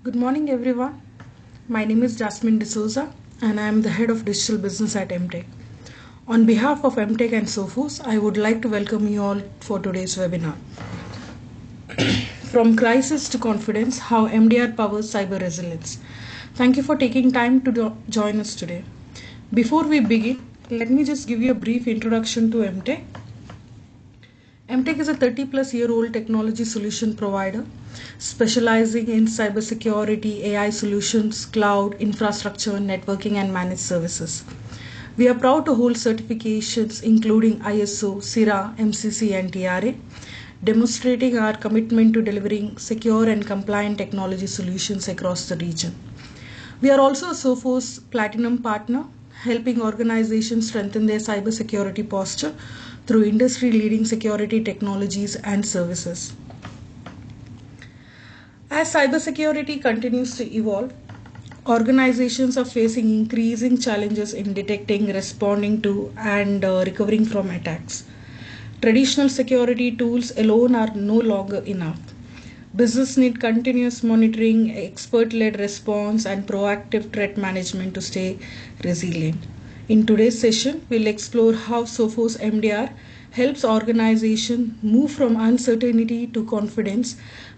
Good morning, everyone. My name is Jasmine Dsouza, and I am the head of digital business at emtech. On behalf of emtech and Sophos, I would like to welcome you all for today's webinar. From crisis to confidence, how MDR powers cyber resilience. Thank you for taking time to join us today. Before we begin, let me just give you a brief introduction to emtech. emtech is a 30-plus-year-old technology solution provider specializing in cybersecurity, AI solutions, cloud, infrastructure, networking, and managed services. We are proud to hold certifications including ISO, CIRA, MCC, and TRA, demonstrating our commitment to delivering secure and compliant technology solutions across the region. We are also a Sophos Platinum Partner, helping organizations strengthen their cybersecurity posture through industry-leading security technologies and services. As cybersecurity continues to evolve, organizations are facing increasing challenges in detecting, responding to, and recovering from attacks. Traditional security tools alone are no longer enough. Business need continuous monitoring, expert-led response, and proactive threat management to stay resilient. In today's session, we'll explore how Sophos MDR helps organizations move from uncertainty to confidence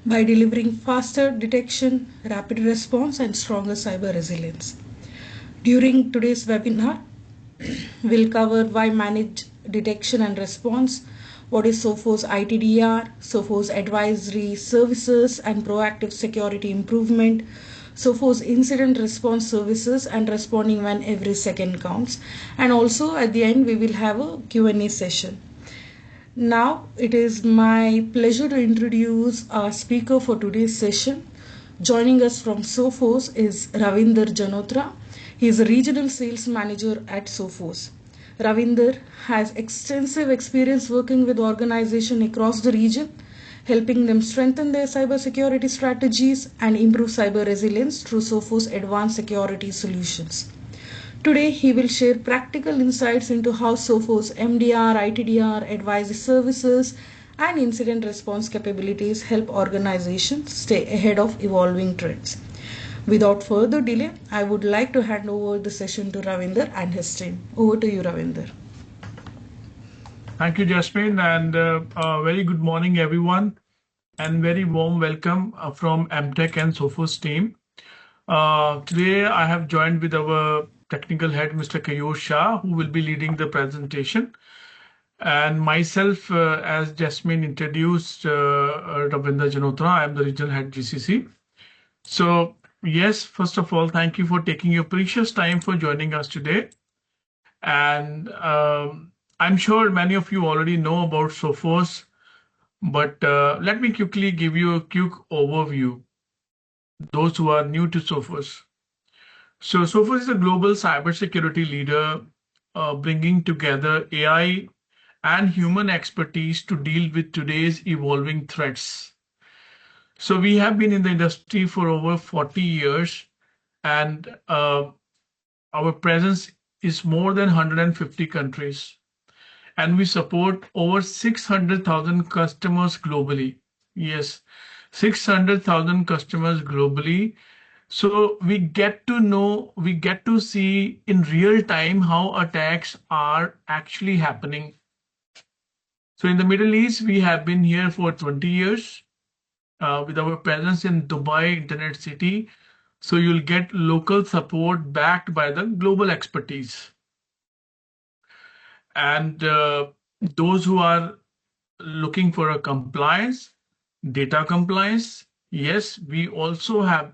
by delivering faster detection, rapid response, and stronger cyber resilience. During today's webinar, we'll cover why manage detection and response, what is Sophos ITDR, Sophos Advisory Services and Proactive Security Improvement, Sophos Incident Response Services and responding when every second counts. And also at the end, we will have a Q&A session. Now, it is my pleasure to introduce our speaker for today's session. Joining us from Sophos is Ravinder Janotra. He is a Regional Sales Manager at Sophos. Ravinder has extensive experience working with organizations across the region, helping them strengthen their cybersecurity strategies and improve cyber resilience through Sophos advanced security solutions. Today, he will share practical insights into how Sophos MDR, ITDR, advisory services, and incident response capabilities help organizations stay ahead of evolving trends. Without further delay, I would like to hand over the session to Ravinder and his team. Over to you, Ravinder. Thank you, Jasmine, and very good morning, everyone, and very warm welcome from emtech and Sophos team. Today, I have joined with our technical head, Mr. Kayur Shah, who will be leading the presentation, and myself, as Jasmine introduced, Ravinder Janotra. I am the regional head GCC. So, yes, first of all, thank you for taking your precious time for joining us today. And I'm sure many of you already know about Sophos, but let me quickly give you a quick overview, those who are new to Sophos. So Sophos is a global cybersecurity leader, bringing together AI and human expertise to deal with today's evolving threats. So we have been in the industry for over 40 years, and our presence is more than 150 countries. And we support over 600,000 customers globally. Yes, 600,000 customers globally. So we get to see in real time how attacks are actually happening. So in the Middle East, we have been here for 20 years with our presence in Dubai Internet City. So you'll get local support backed by the global expertise. And those who are looking for a compliance, data compliance, yes, we also have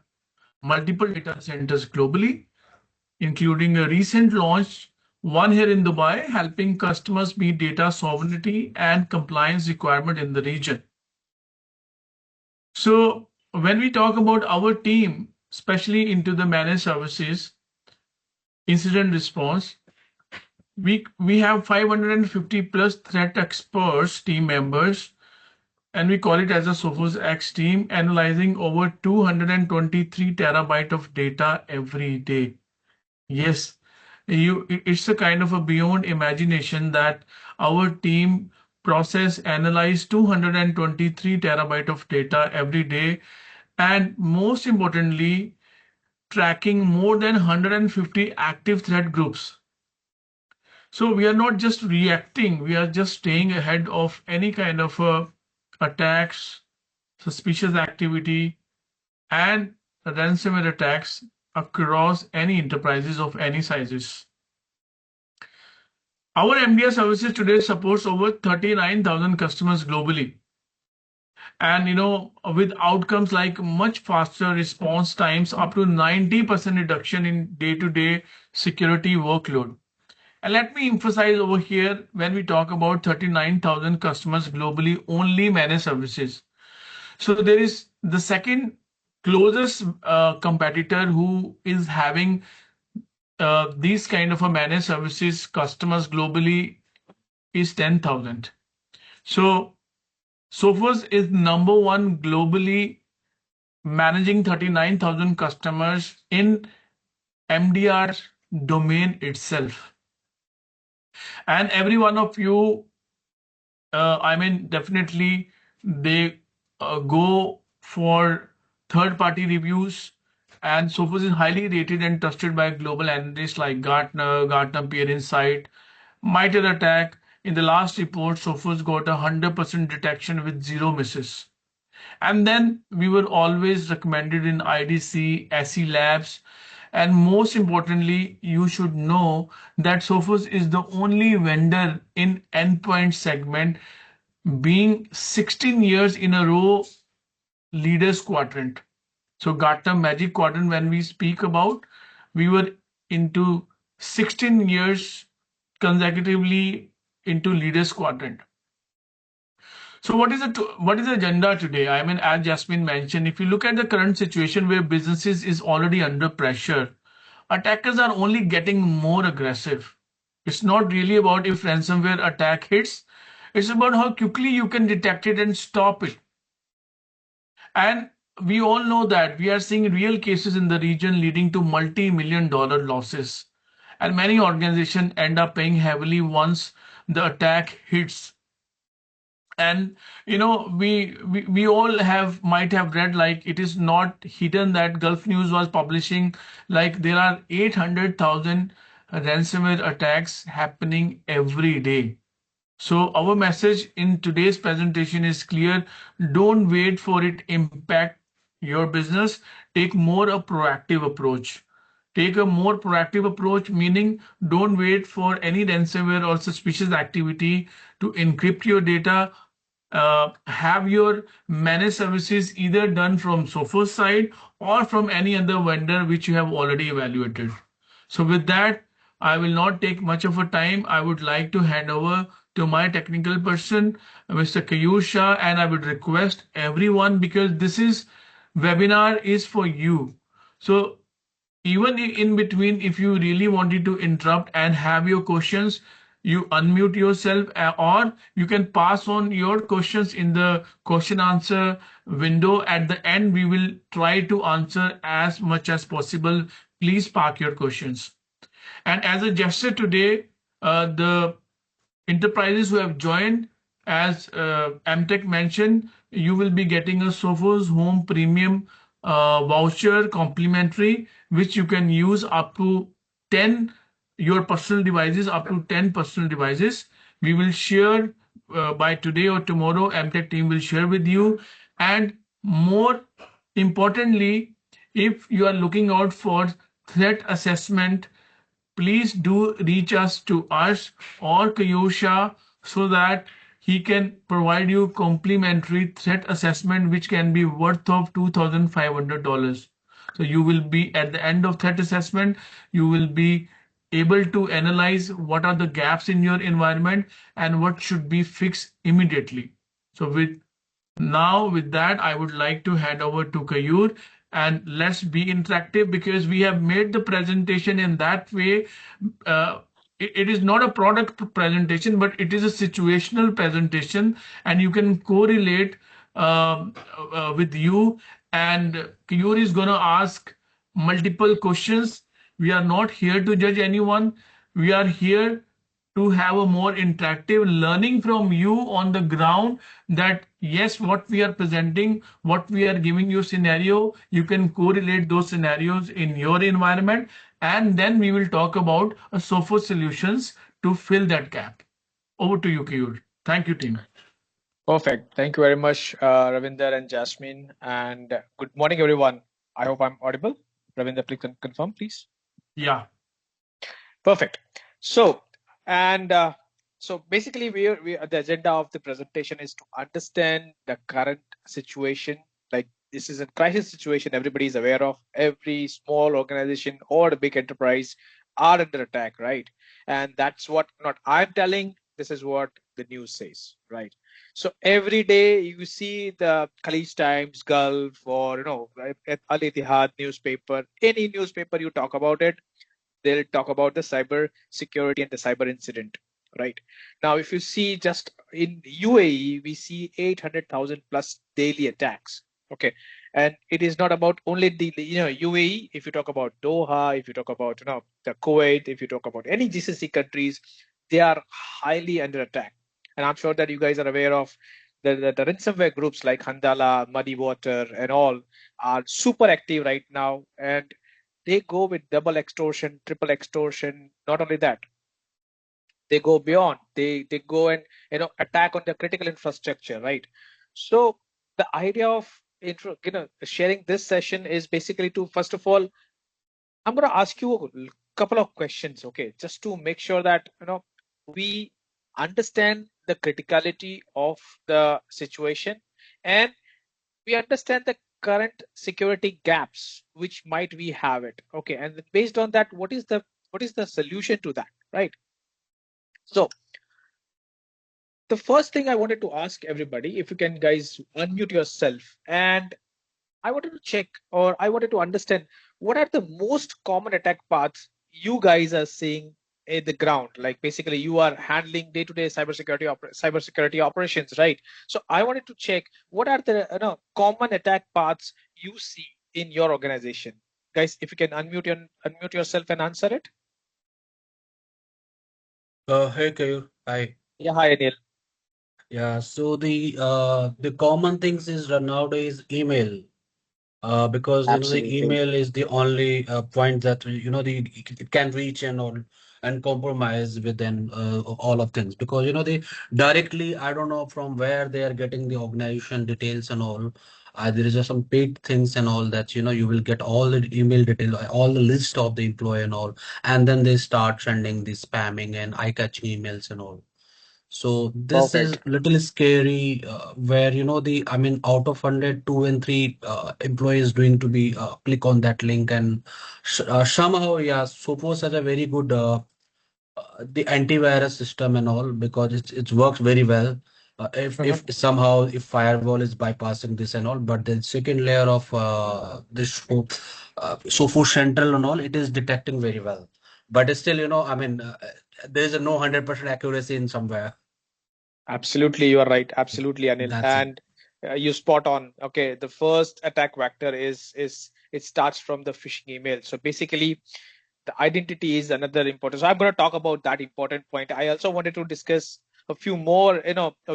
multiple data centers globally, including a recent launch, one here in Dubai, helping customers meet data sovereignty and compliance requirement in the region. So when we talk about our team, especially into the managed services, incident response, we have 550 plus threat experts team members, and we call it as a Sophos X team, analyzing over 223 terabyte of data every day. Yes, it's a kind of a beyond imagination that our team process, analyze 223 terabyte of data every day, and most importantly, tracking more than 150 active threat groups. So we are not just reacting, we are just staying ahead of any kind of attacks, suspicious activity, and ransomware attacks across any enterprises of any sizes. Our MDR services today supports over 39,000 customers globally. And with outcomes like much faster response times, up to 90% reduction in day-to-day security workload. And let me emphasize over here, when we talk about 39,000 customers globally, only managed services. So there is the second closest competitor who is having these kind of a managed services customers globally is 10,000. So Sophos is number one globally, managing 39,000 customers in MDR domain itself. And every one of you, definitely they go for third-party reviews, and Sophos is highly rated and trusted by global analysts like Gartner Peer Insight, MITRE ATT&CK. In the last report, Sophos got 100% detection with zero misses. And then we were always recommended in IDC, SE Labs, and most importantly, you should know that Sophos is the only vendor in endpoint segment, being 16 years in a row leaders quadrant. So Gartner Magic Quadrant, when we speak about, we were into 16 years consecutively into leaders quadrant. So what is the agenda today? As Jasmine mentioned, if you look at the current situation where businesses is already under pressure, attackers are only getting more aggressive. It's not really about if ransomware attack hits, it's about how quickly you can detect it and stop it. And we all know that we are seeing real cases in the region leading to multi-million-dollar losses. And many organizations end up paying heavily once the attack hits. And we all might have read, like, it is not hidden that Gulf News was publishing like there are 800,000 ransomware attacks happening every day. So our message in today's presentation is clear. Don't wait for it impact your business. Take more a proactive approach. Take a more proactive approach, meaning don't wait for any ransomware or suspicious activity to encrypt your data. Have your managed services either done from Sophos side or from any other vendor which you have already evaluated. So with that, I will not take much of a time. I would like to hand over to my technical person, Mr. Kayur Shah, and I would request everyone, because this webinar is for you. So even in between, if you really wanted to interrupt and have your questions, you unmute yourself, or you can pass on your questions in the question answer window. At the end, we will try to answer as much as possible. Please park your questions. And as a gesture today, the enterprises who have joined, as emtech mentioned, you will be getting a Sophos Home Premium voucher complimentary, which you can use up to 10 your personal devices, up to 10 personal devices. We will share by today or tomorrow. emtech team will share with you. And more importantly, if you are looking out for threat assessment, please do reach us to us or Kayosha, so that he can provide you complimentary threat assessment, which can be worth of $2,500. So you will be at the end of threat assessment, you will be able to analyze what are the gaps in your environment and what should be fixed immediately. So with that, I would like to hand over to Kayur, and let's be interactive, because we have made the presentation in that way. It is not a product presentation, but it is a situational presentation, and you can correlate with you. And Kayur is going to ask multiple questions. We are not here to judge anyone. We are here to have a more interactive learning from you on the ground, that yes, what we are presenting, what we are giving you scenario, you can correlate those scenarios in your environment, and then we will talk about a Sophos solutions to fill that gap. Over to you, Keyur. Thank you, team. Perfect. Thank you very much, Ravinder and Jasmine. And good morning, everyone. I hope I'm audible. Ravinder, please confirm, please. Yeah. Perfect. So, and so basically, the agenda of the presentation is to understand the current situation. Like this is a crisis situation everybody is aware of. Every small organization or a big enterprise are under attack, right? And that's what not I'm telling. This is what the news says, right? So every day you see the Khaleej Times, Gulf, or Al Ittihad newspaper, any newspaper you talk about it, they'll talk about the cyber security and the cyber incident, right? Now, if you see just in UAE, we see 800,000 plus daily attacks. Okay. And it is not about only the UAE. If you talk about Doha, if you talk about the Kuwait, if you talk about any GCC countries, they are highly under attack. And I'm sure that you guys are aware of the ransomware groups like Handala, Muddy Water, and all are super active right now. And they go with double extortion, triple extortion. Not only that, they go beyond. They go and attack on the critical infrastructure, right? So the idea of sharing this session is basically to, first of all, I'm going to ask you a couple of questions, okay, just to make sure that we understand the criticality of the situation, and we understand the current security gaps which might we have it, okay, and then based on that, what is the solution to that, right? So the first thing I wanted to ask everybody, if you can guys unmute yourself, and I wanted to check, or I wanted to understand, what are the most common attack paths you guys are seeing in the ground? Like basically, you are handling day-to-day cybersecurity operations, right? So I wanted to check, what are the common attack paths you see in your organization, guys? If you can unmute yourself and answer it. Hey Kayur, hi. Yeah, hi Anil. Yeah, so the common things is nowadays email. Because the Absolutely. email is the only point that the it can reach and compromise within all of things, because they directly, I don't know from where they are getting the organization details and all. There is just some paid things and all that you will get all the email detail, all the list of the employee and all, and then they start sending the spamming and eye-catching emails and all. So this is Perfect. little scary, where the I mean, out of 100, 2 and 3 employees going to be click on that link, and somehow, yeah, Sophos has a very good the antivirus system and all, because it works very well. If Mhm. somehow if firewall is bypassing this and all, but the second layer of this Sophos Central and all, it is detecting very well. But still, I mean, there is a no 100% accuracy in somewhere. Absolutely, you are right. Absolutely, Anil. That's it. And you spot on. Okay, the first attack vector is it starts from the phishing email. So basically, the identity is another important. So I'm going to talk about that important point. I also wanted to discuss a few more,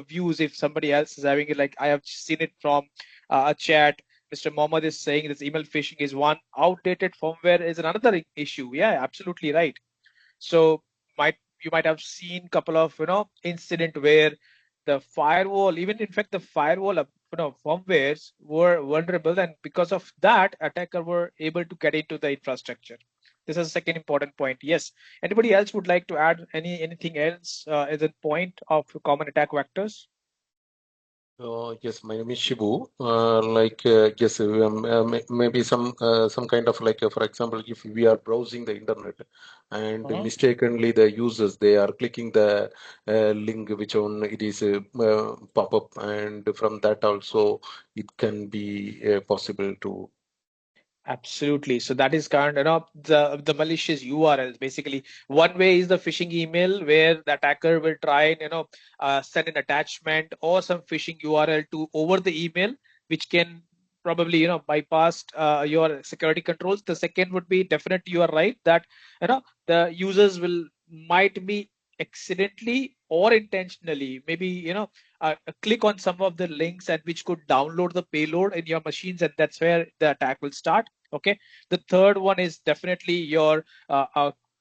views if somebody else is having it. Like I have seen it from a chat. Mr. Mohammed is saying this email phishing is one. Outdated firmware is another issue. Yeah, absolutely right. So might you might have seen couple of incident where the firewall, even in fact the firewall firmwares were vulnerable, and because of that, attacker were able to get into the infrastructure. This is a second important point. Yes. Anybody else would like to add anything else as a point of common attack vectors? Yes, my name is Shibu. Yes, maybe some kind of like, for example, if we are browsing the internet and mistakenly the users, they are clicking the link which on it is pop up, and from that also it can be possible to. Absolutely. So that is kind of the malicious URLs. Basically, one way is the phishing email where the attacker will try and send an attachment or some phishing URL to over the email, which can probably bypass your security controls. The second would be, definitely you are right that the users will might be accidentally or intentionally, maybe click on some of the links and which could download the payload in your machines, and that's where the attack will start. Okay. The third one is definitely your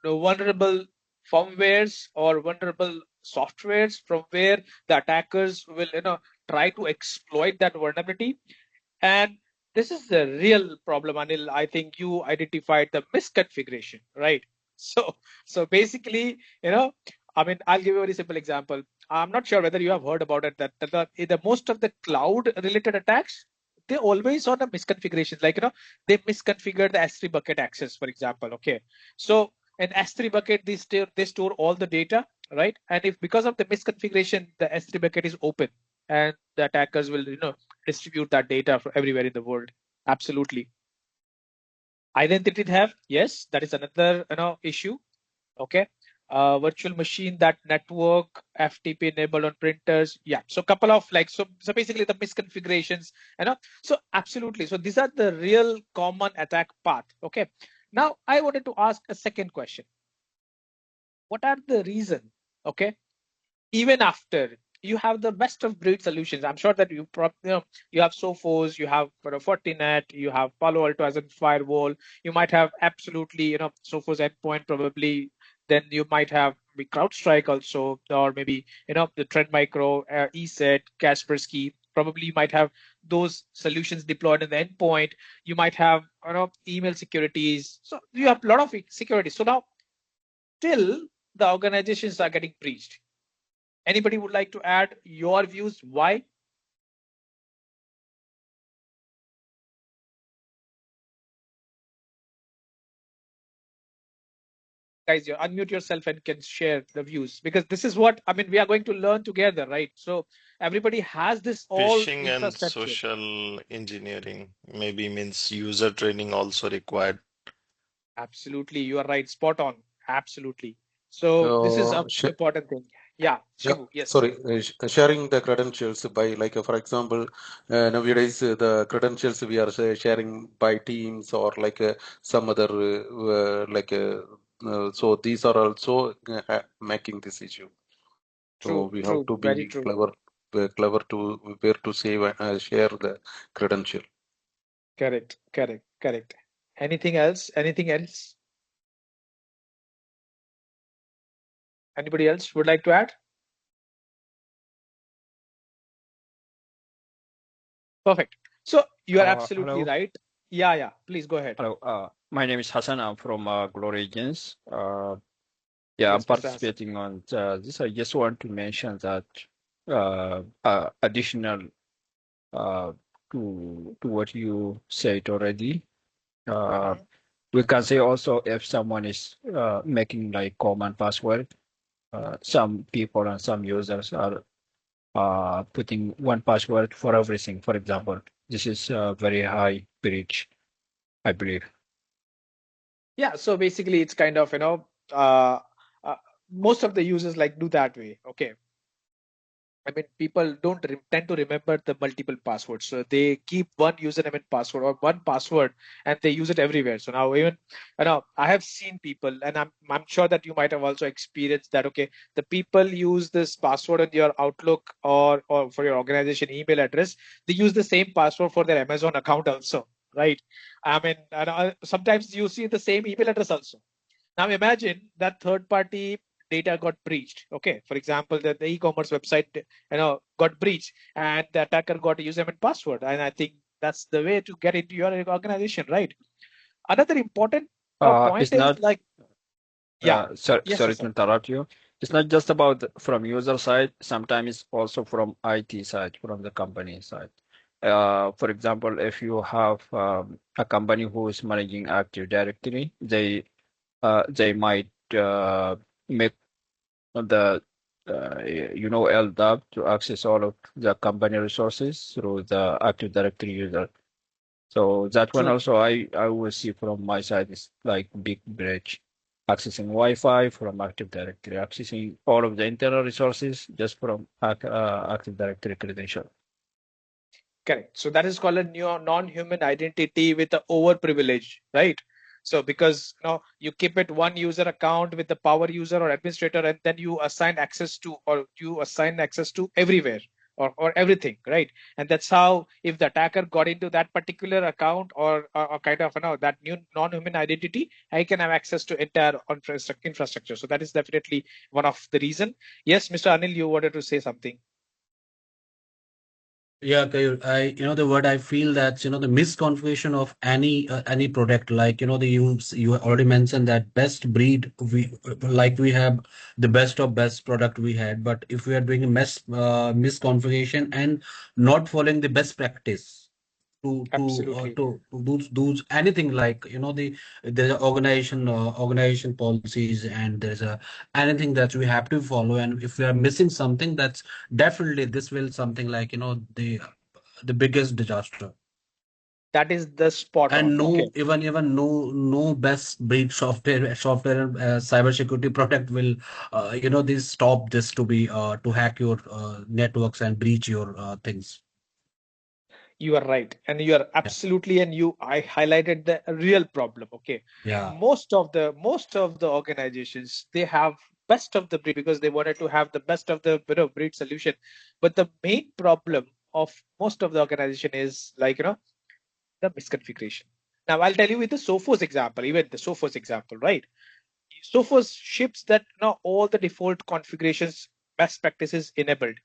vulnerable firmwares or vulnerable softwares from where the attackers will try to exploit that vulnerability. And this is the real problem, Anil. I think you identified the misconfiguration, right? So basically, I mean, I'll give you a very simple example. I'm not sure whether you have heard about it, that the most of the cloud related attacks, they always on the misconfigurations, like they misconfigured the S3 bucket access, for example. Okay. So in S3 bucket, they store all the data, right? And if because of the misconfiguration, the S3 bucket is open, and the attackers will distribute that data from everywhere in the world. Absolutely. Identity theft, yes, that is another issue. Okay. Virtual machine, that network FTP enabled on printers. Yeah. So couple of so basically the misconfigurations, so absolutely. So these are the real common attack path. Okay. Now I wanted to ask a second question. What are the reason? Okay. Even after you have the best of breed solutions, I'm sure that you have Sophos, you have Fortinet, you have Palo Alto as a firewall, you might have absolutely Sophos endpoint probably, then you might have CrowdStrike also, or maybe the Trend Micro, ESET, Kaspersky. Probably you might have those solutions deployed in the endpoint. You might have email securities. So you have a lot of security. So now still the organizations are getting breached. Anybody would like to add your views? Why? Guys, you unmute yourself and can share the views, because this is what, I mean, we are going to learn together, right? So everybody has this all Phishing and infrastructure. social engineering maybe means user training also required. Absolutely. You are right. Spot on. Absolutely. So this is an important thing. Yeah. Shivu, yes. Sorry, sharing the credentials by, like, for example, nowadays the credentials we are sharing by Teams or like some other so these are also making this issue. So we have to be clever to where to save and share the credential. Correct. Anything else? Anybody else would like to add? Perfect. So you are absolutely hello. right. Yeah. Please go ahead. Hello. My name is Hassan. I'm from Glory Agents. I'm participating on this. I just want to mention that additional to what you said already. We can say also if someone is making like common password, some people and some users are putting one password for everything. For example, this is a very high breach, I believe. Yeah, so basically it's kind of, most of the users like do that way. Okay. I mean, people don't tend to remember the multiple passwords. So they keep one username and password or one password and they use it everywhere. So now even, I have seen people, and I'm sure that you might have also experienced that. Okay. The people use this password on your Outlook or for your organization email address. They use the same password for their Amazon account also. Right. I mean, sometimes you see the same email address also. Now imagine that third party data got breached. Okay, for example, the e-commerce website got breached and the attacker got a username and password. And I think that's the way to get into your organization, right? Another important point It's is not like, sorry to interrupt you. It's not just about from user side. Sometimes it's also from IT side, from the company side. For example, if you have a company who is managing Active Directory, they might make the LDAP to access all of the company resources through the Active Directory user. So that one also I will see from my side is like big breach, accessing Wi-Fi from Active Directory, accessing all of the internal resources just from Active Directory credential. Correct. So that is called a new non-human identity with the overprivilege, right? So because you keep it one user account with the power user or administrator, and then you assign access to everywhere or everything, right? And that's how, if the attacker got into that particular account or kind of that new non-human identity, I can have access to entire infrastructure. So that is definitely one of the reason. Yes, Mr. Anil, you wanted to say something. Yeah, Kayur, the word I feel that, the misconfiguration of any product, like, you already mentioned that best breed, we have the best of best product we had, but if we are doing a misconfiguration and not following the best practice Absolutely. to do anything, like, there's a organization policies, and there's a anything that we have to follow, and if we are missing something, that's definitely this will something like, the biggest disaster. That is the spot on. And Okay. even no best breed software cybersecurity product will this stop this to be to hack your networks and breach your things. You are right, and you are Yeah. absolutely, and I highlighted the real problem. Okay, Yeah. most of the organizations, they have best of the breed because they wanted to have the best of the breed solution, but the main problem of most of the organization is like the misconfiguration. Now I'll tell you with the Sophos example, even the Sophos example, right? Sophos ships that all the default configurations, best practices enabled,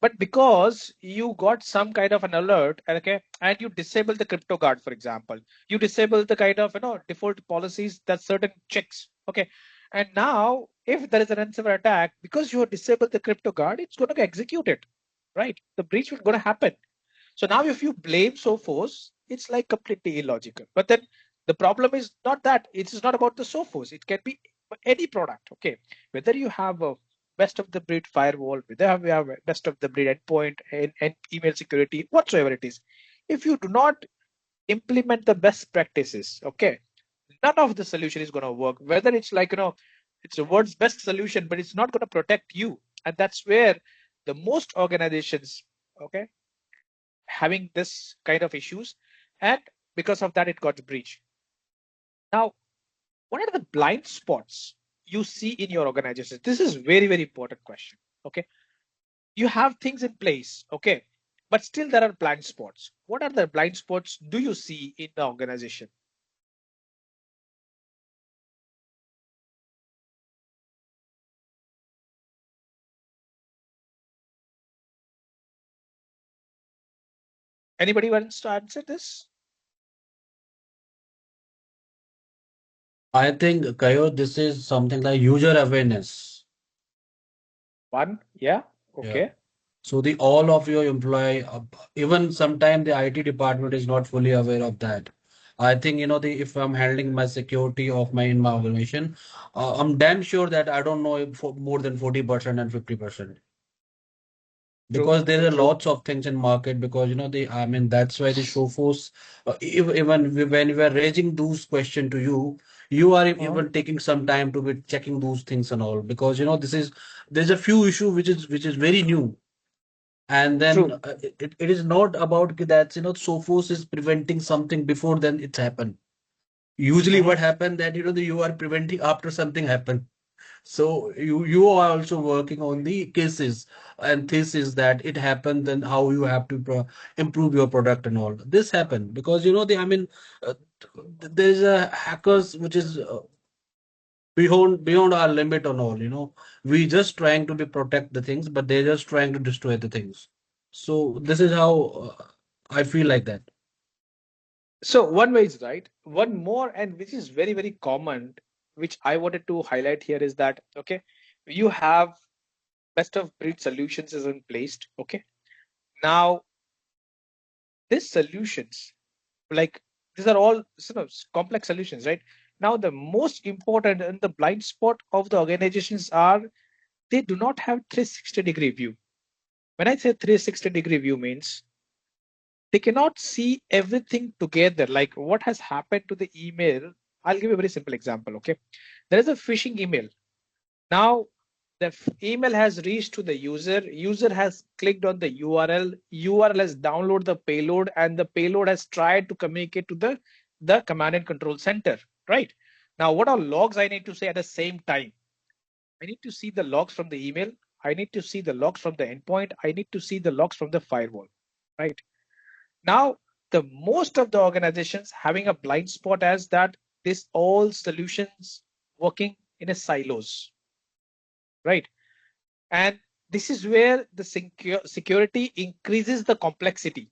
but because you got some kind of an alert, okay, and you disable the crypto guard, for example, you disable the kind of default policies that certain checks, okay, and now if there is an ransomware attack, because you have disabled the crypto guard, it's going to get executed, right? The breach will going to happen. So now if you blame Sophos, it's like completely illogical. But then the problem is not that. It's not about the Sophos. It can be any product. Okay. Whether you have a best of the breed firewall, whether you have a best of the breed endpoint and email security, whatsoever it is. If you do not implement the best practices, okay, none of the solution is going to work. Whether it's like, it's the world's best solution, but it's not going to protect you. And that's where the most organizations, okay, having this kind of issues, and because of that it got breached. Now, what are the blind spots you see in your organization? This is very important question. Okay, you have things in place, okay, but still there are blind spots. What are the blind spots do you see in the organization? Anybody wants to answer this? I think, Kayo, this is something like user awareness. One, yeah, okay. Yeah. So the all of your employee, even sometimes the IT department is not fully aware of that. I think, if I'm handling my security of my organization, I'm damn sure that I don't know it for more than 40% and 50%. True, Because there are true. lots of things in market, because I mean, that's why the Sophos, even when we are raising those questions to you, you are even taking some time to be checking those things and all, because there's a few issue which is very new. And then True. it is not about that, Sophos is preventing something before then it's happened. Usually what happened that, you are preventing after something happened. So you are also working on the cases and thesis that it happened, then how you have to improve your product and all. This happened because uh, there is a hackers which is beyond our limit and all. We just trying to be protect the things, but they're just trying to destroy the things. So this is how I feel like that. So one way is right. One more, and which is very common, which I wanted to highlight here, is that okay, you have best of breed solutions is in place. Okay, now these solutions, like these are all complex solutions, right? Now the most important and the blind spot of the organizations are they do not have 360-degree view. When I say 360-degree view means they cannot see everything together, like what has happened to the email. I'll give you a very simple example. Okay, there is a phishing email. Now the email has reached to the user has clicked on the url has downloaded the payload, and the payload has tried to communicate to the command and control center. right? Now, what are logs I need to say at the same time? I need to see the logs from the email. I need to see the logs from the endpoint. I need to see the logs from the firewall, right? Now, the most of the organizations having a blind spot as that this all solutions working in a silos, right? And this is where the security increases the complexity.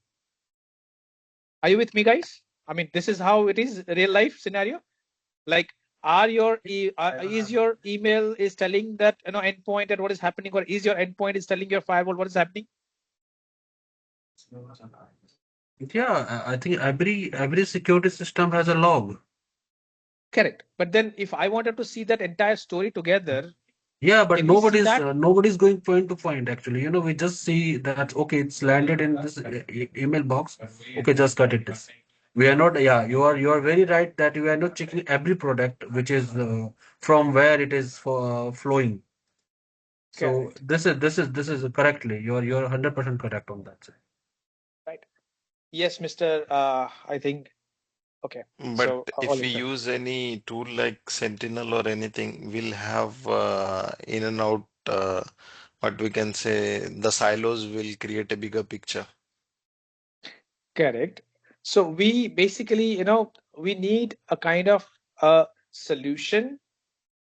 Are you with me, guys? I mean, this is how it is real life scenario. Like, is your email is telling that endpoint and what is happening, or is your endpoint is telling your firewall what is happening? Yeah, I think every security system has a log. Correct. But then if I wanted to see that entire story together, Yeah, but can we see that? nobody's going point to point actually. We just see that okay, it's landed in this email box. Okay, just cut it. This. We are not. Yeah, you are very right that we are not checking every product which is from where it is flowing. So Correct. this is correctly. You're 100% correct on that side. Right. Yes, Mr. I think. Okay. But So if all we is well. use any tool like Sentinel or anything, we'll have in and out, what we can say, the silos will create a bigger picture. Correct. So we basically, we need a kind of a solution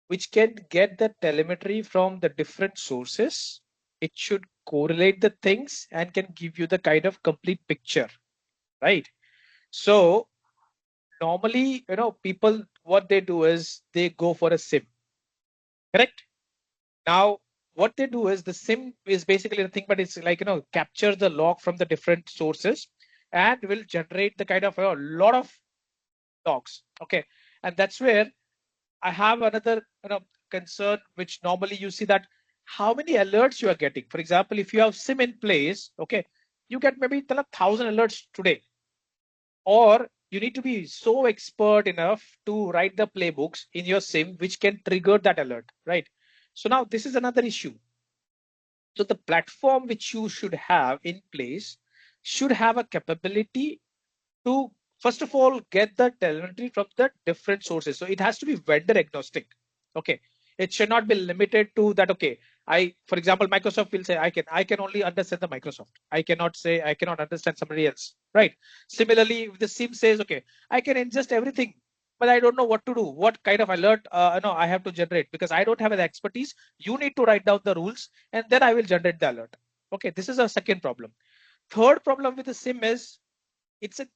which can get the telemetry from the different sources. It should correlate the things and can give you the kind of complete picture, right? So normally, people, what they do is they go for a SIM, correct? Now, what they do is the SIM is basically the thing, but it's like, capture the log from the different sources and will generate the kind of a lot of logs. Okay. And that's where I have another concern, which normally you see that how many alerts you are getting. For example, if you have SIM in place, okay, you get maybe 1,000 alerts today, or you need to be so expert enough to write the playbooks in your SIM which can trigger that alert, right? So now this is another issue. So the platform which you should have in place should have a capability to first of all get the telemetry from the different sources. So it has to be vendor agnostic. Okay, it should not be limited to that. Okay, for example, Microsoft will say I can only understand the Microsoft. I cannot say I cannot understand somebody else, right? Similarly, if the SIM says okay, I can ingest everything, but I don't know what to do, what kind of alert I have to generate, because I don't have an expertise. You need to write down the rules and then I will generate the alert. Okay, this is a second problem. Third problem with the SIM is it's an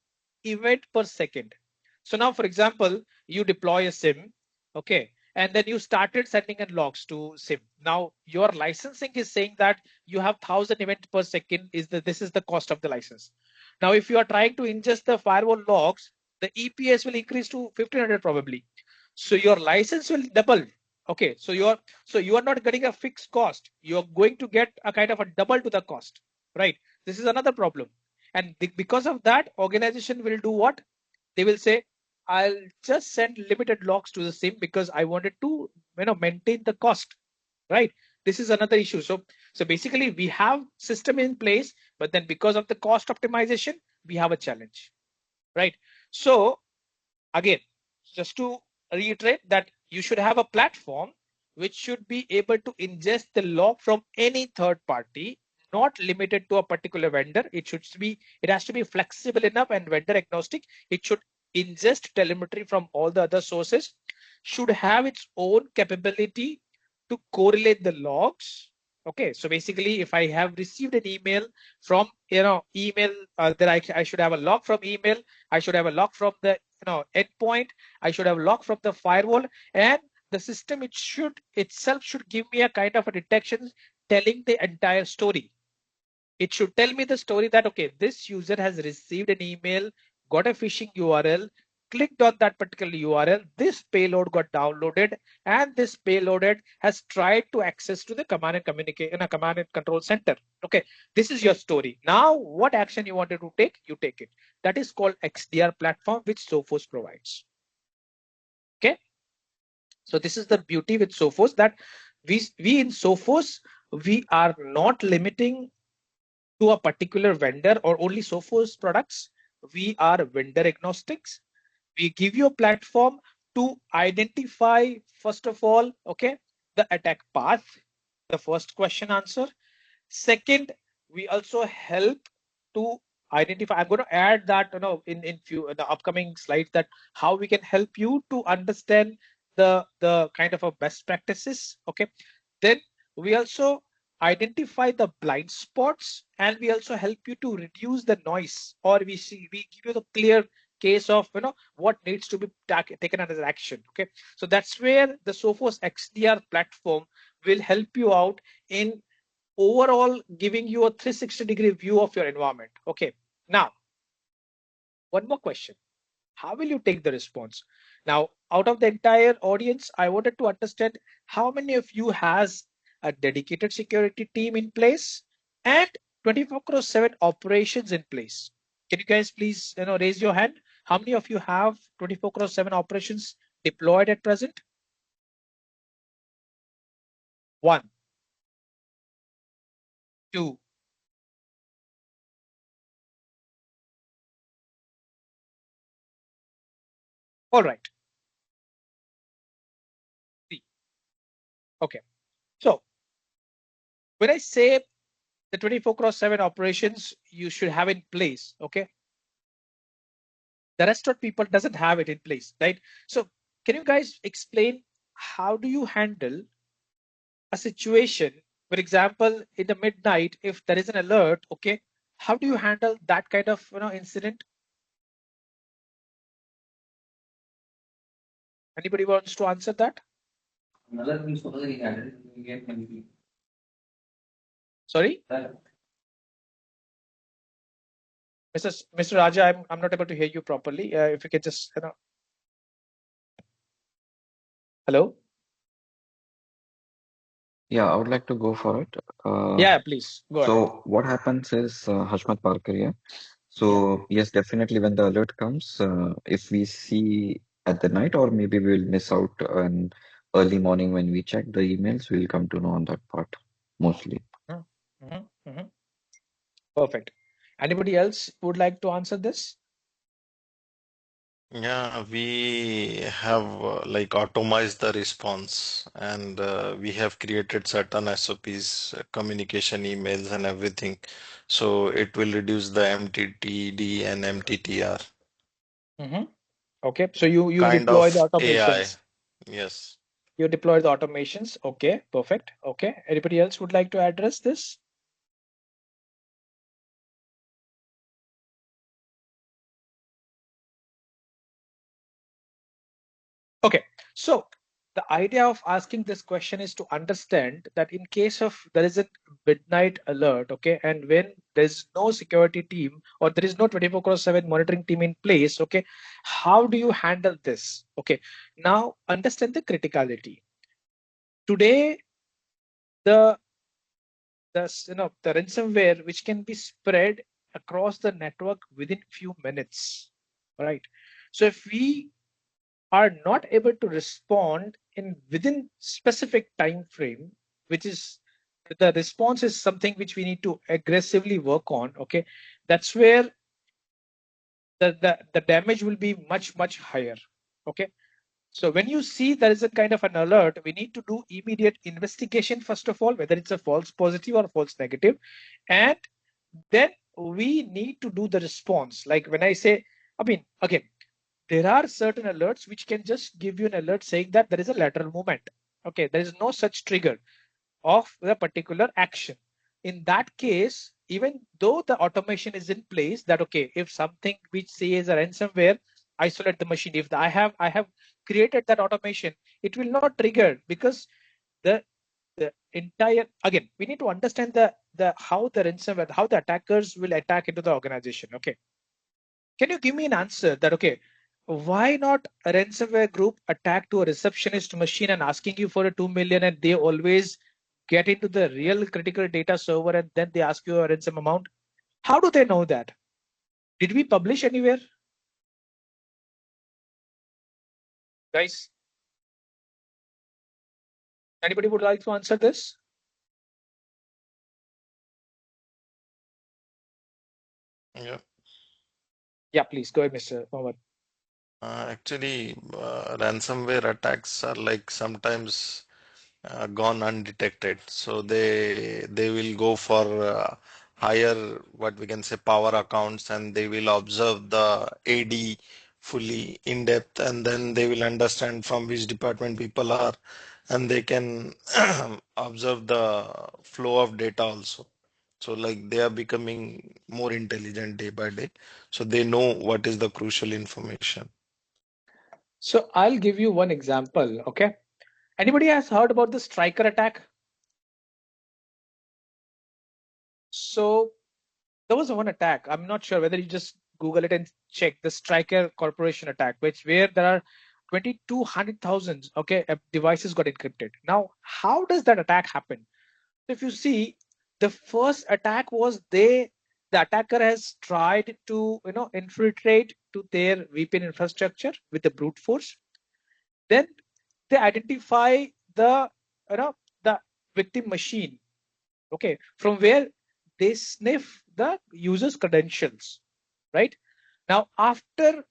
event per second. So now, for example, you deploy a SIM, okay, and then you started sending in logs to SIM. Now your licensing is saying that you have 1,000 events per second. This is the cost of the license. Now, if you are trying to ingest the firewall logs, the EPS will increase to 1,500 probably. So your license will double. Okay, so you are not getting a fixed cost. You are going to get a kind of a double to the cost, right? This is another problem. And because of that, organization will do what? They will say, I'll just send limited logs to the SIM because I wanted to maintain the cost, right? This is another issue. So basically we have system in place, but then because of the cost optimization, we have a challenge, right? So again, just to reiterate that you should have a platform which should be able to ingest the log from any third party, not limited to a particular vendor. It has to be flexible enough and vendor agnostic. It should ingest telemetry from all the other sources, should have its own capability to correlate the logs. Okay, so basically if I have received an email from email, then I should have a log from email. I should have a log from the endpoint. I should have a log from the firewall, and the system itself should give me a kind of a detection telling the entire story. It should tell me the story that okay, this user has received an email, got a phishing URL, clicked on that particular URL, this payload got downloaded, and this payloaded has tried to access to the command and communicate in a command and control center. Okay, this is your story. Now what action you wanted to take, you take it. That is called XDR platform, which Sophos provides. Okay, so this is the beauty with Sophos, that we in Sophos, we are not limiting to a particular vendor or only Sophos products. We are vendor agnostics. We give you a platform to identify, first of all, okay, the attack path, the first question answer. Second, we also help to identify. I'm going to add that, in the upcoming slides, that how we can help you to understand the kind of a best practices. Okay. Then we also identify the blind spots, and we also help you to reduce the noise, or we give you the clear case of what needs to be taken as action. Okay. So that's where the Sophos XDR platform will help you out in overall giving you a 360-degree view of your environment. Okay. Now, one more question. How will you take the response? Now, out of the entire audience, I wanted to understand how many of you has a dedicated security team in place and 24/7 operations in place. Can you guys please raise your hand? How many of you have 24/7 operations deployed at present? One, two. All right. Three. Okay. So when I say the 24/7 operations you should have in place, okay, the rest of people doesn't have it in place, right? So can you guys explain how do you handle a situation, for example, in the midnight, if there is an alert, okay, how do you handle that kind of incident? Anybody wants to answer that? Sorry, Mr. Raja, I'm not able to hear you properly. If you can just hello. Yeah, I would like to go for it. Yeah, please go ahead. So what happens is, Hashmat Parker here. So yes, definitely when the alert comes, if we see at the night, or maybe we'll miss out on early morning when we check the emails, we'll come to know on that part mostly. Perfect. Anybody else would like to answer this? Yeah, we have like automized the response, and we have created certain SOPs, communication emails and everything. So it will reduce the MTTD and MTTR. Okay, so you Kind deploy the of AI. automations. Yes. You deploy the automations. Okay, perfect. Okay, anybody else would like to address this? Okay, so the idea of asking this question is to understand that in case of there is a midnight alert, okay, and when there's no security team or there is no 24/7 monitoring team in place, okay, how do you handle this? Okay, now understand the criticality. Today, the the ransomware which can be spread across the network within few minutes, right? So if we are not able to respond in within specific time frame, which is the response is something which we need to aggressively work on, okay, that's where the damage will be much higher. Okay, so when you see there is a kind of an alert, we need to do immediate investigation, first of all, whether it's a false positive or false negative. And then we need to do the response. Like when I say, I mean, again, there are certain alerts which can just give you an alert saying that there is a lateral movement. Okay, there is no such trigger of the particular action. In that case, even though the automation is in place, that okay, if something which says a ransomware, isolate the machine. If I have created that automation, it will not trigger because the entire, again, we need to understand the how the ransomware, how the attackers will attack into the organization. Okay, can you give me an answer that okay, why not a ransomware group attack to a receptionist machine and asking you for a 2 million, and they always get into the real critical data server and then they ask you a ransom amount? How do they know that? Did we publish anywhere? Guys, anybody would like to answer this? Yeah. Yeah, please go ahead, Mr. Mohammed. Actually, ransomware attacks are like sometimes gone undetected. So they will go for higher, what we can say, power accounts, and they will observe the AD fully in depth, and then they will understand from which department people are, and they can observe the flow of data also. So like they are becoming more intelligent day by day. So they know what is the crucial information. So I'll give you one example. Okay. Anybody has heard about the striker attack? So there was one attack. I'm not sure whether you just Google it and check the Striker Corporation attack, where there are 2,200,000 devices got encrypted. Now, how does that attack happen? If you see, the first attack was the attacker has tried to infiltrate to their VPN infrastructure with the brute force. Then they identify the the victim machine, okay, from where they sniff the user's credentials, right? Now, after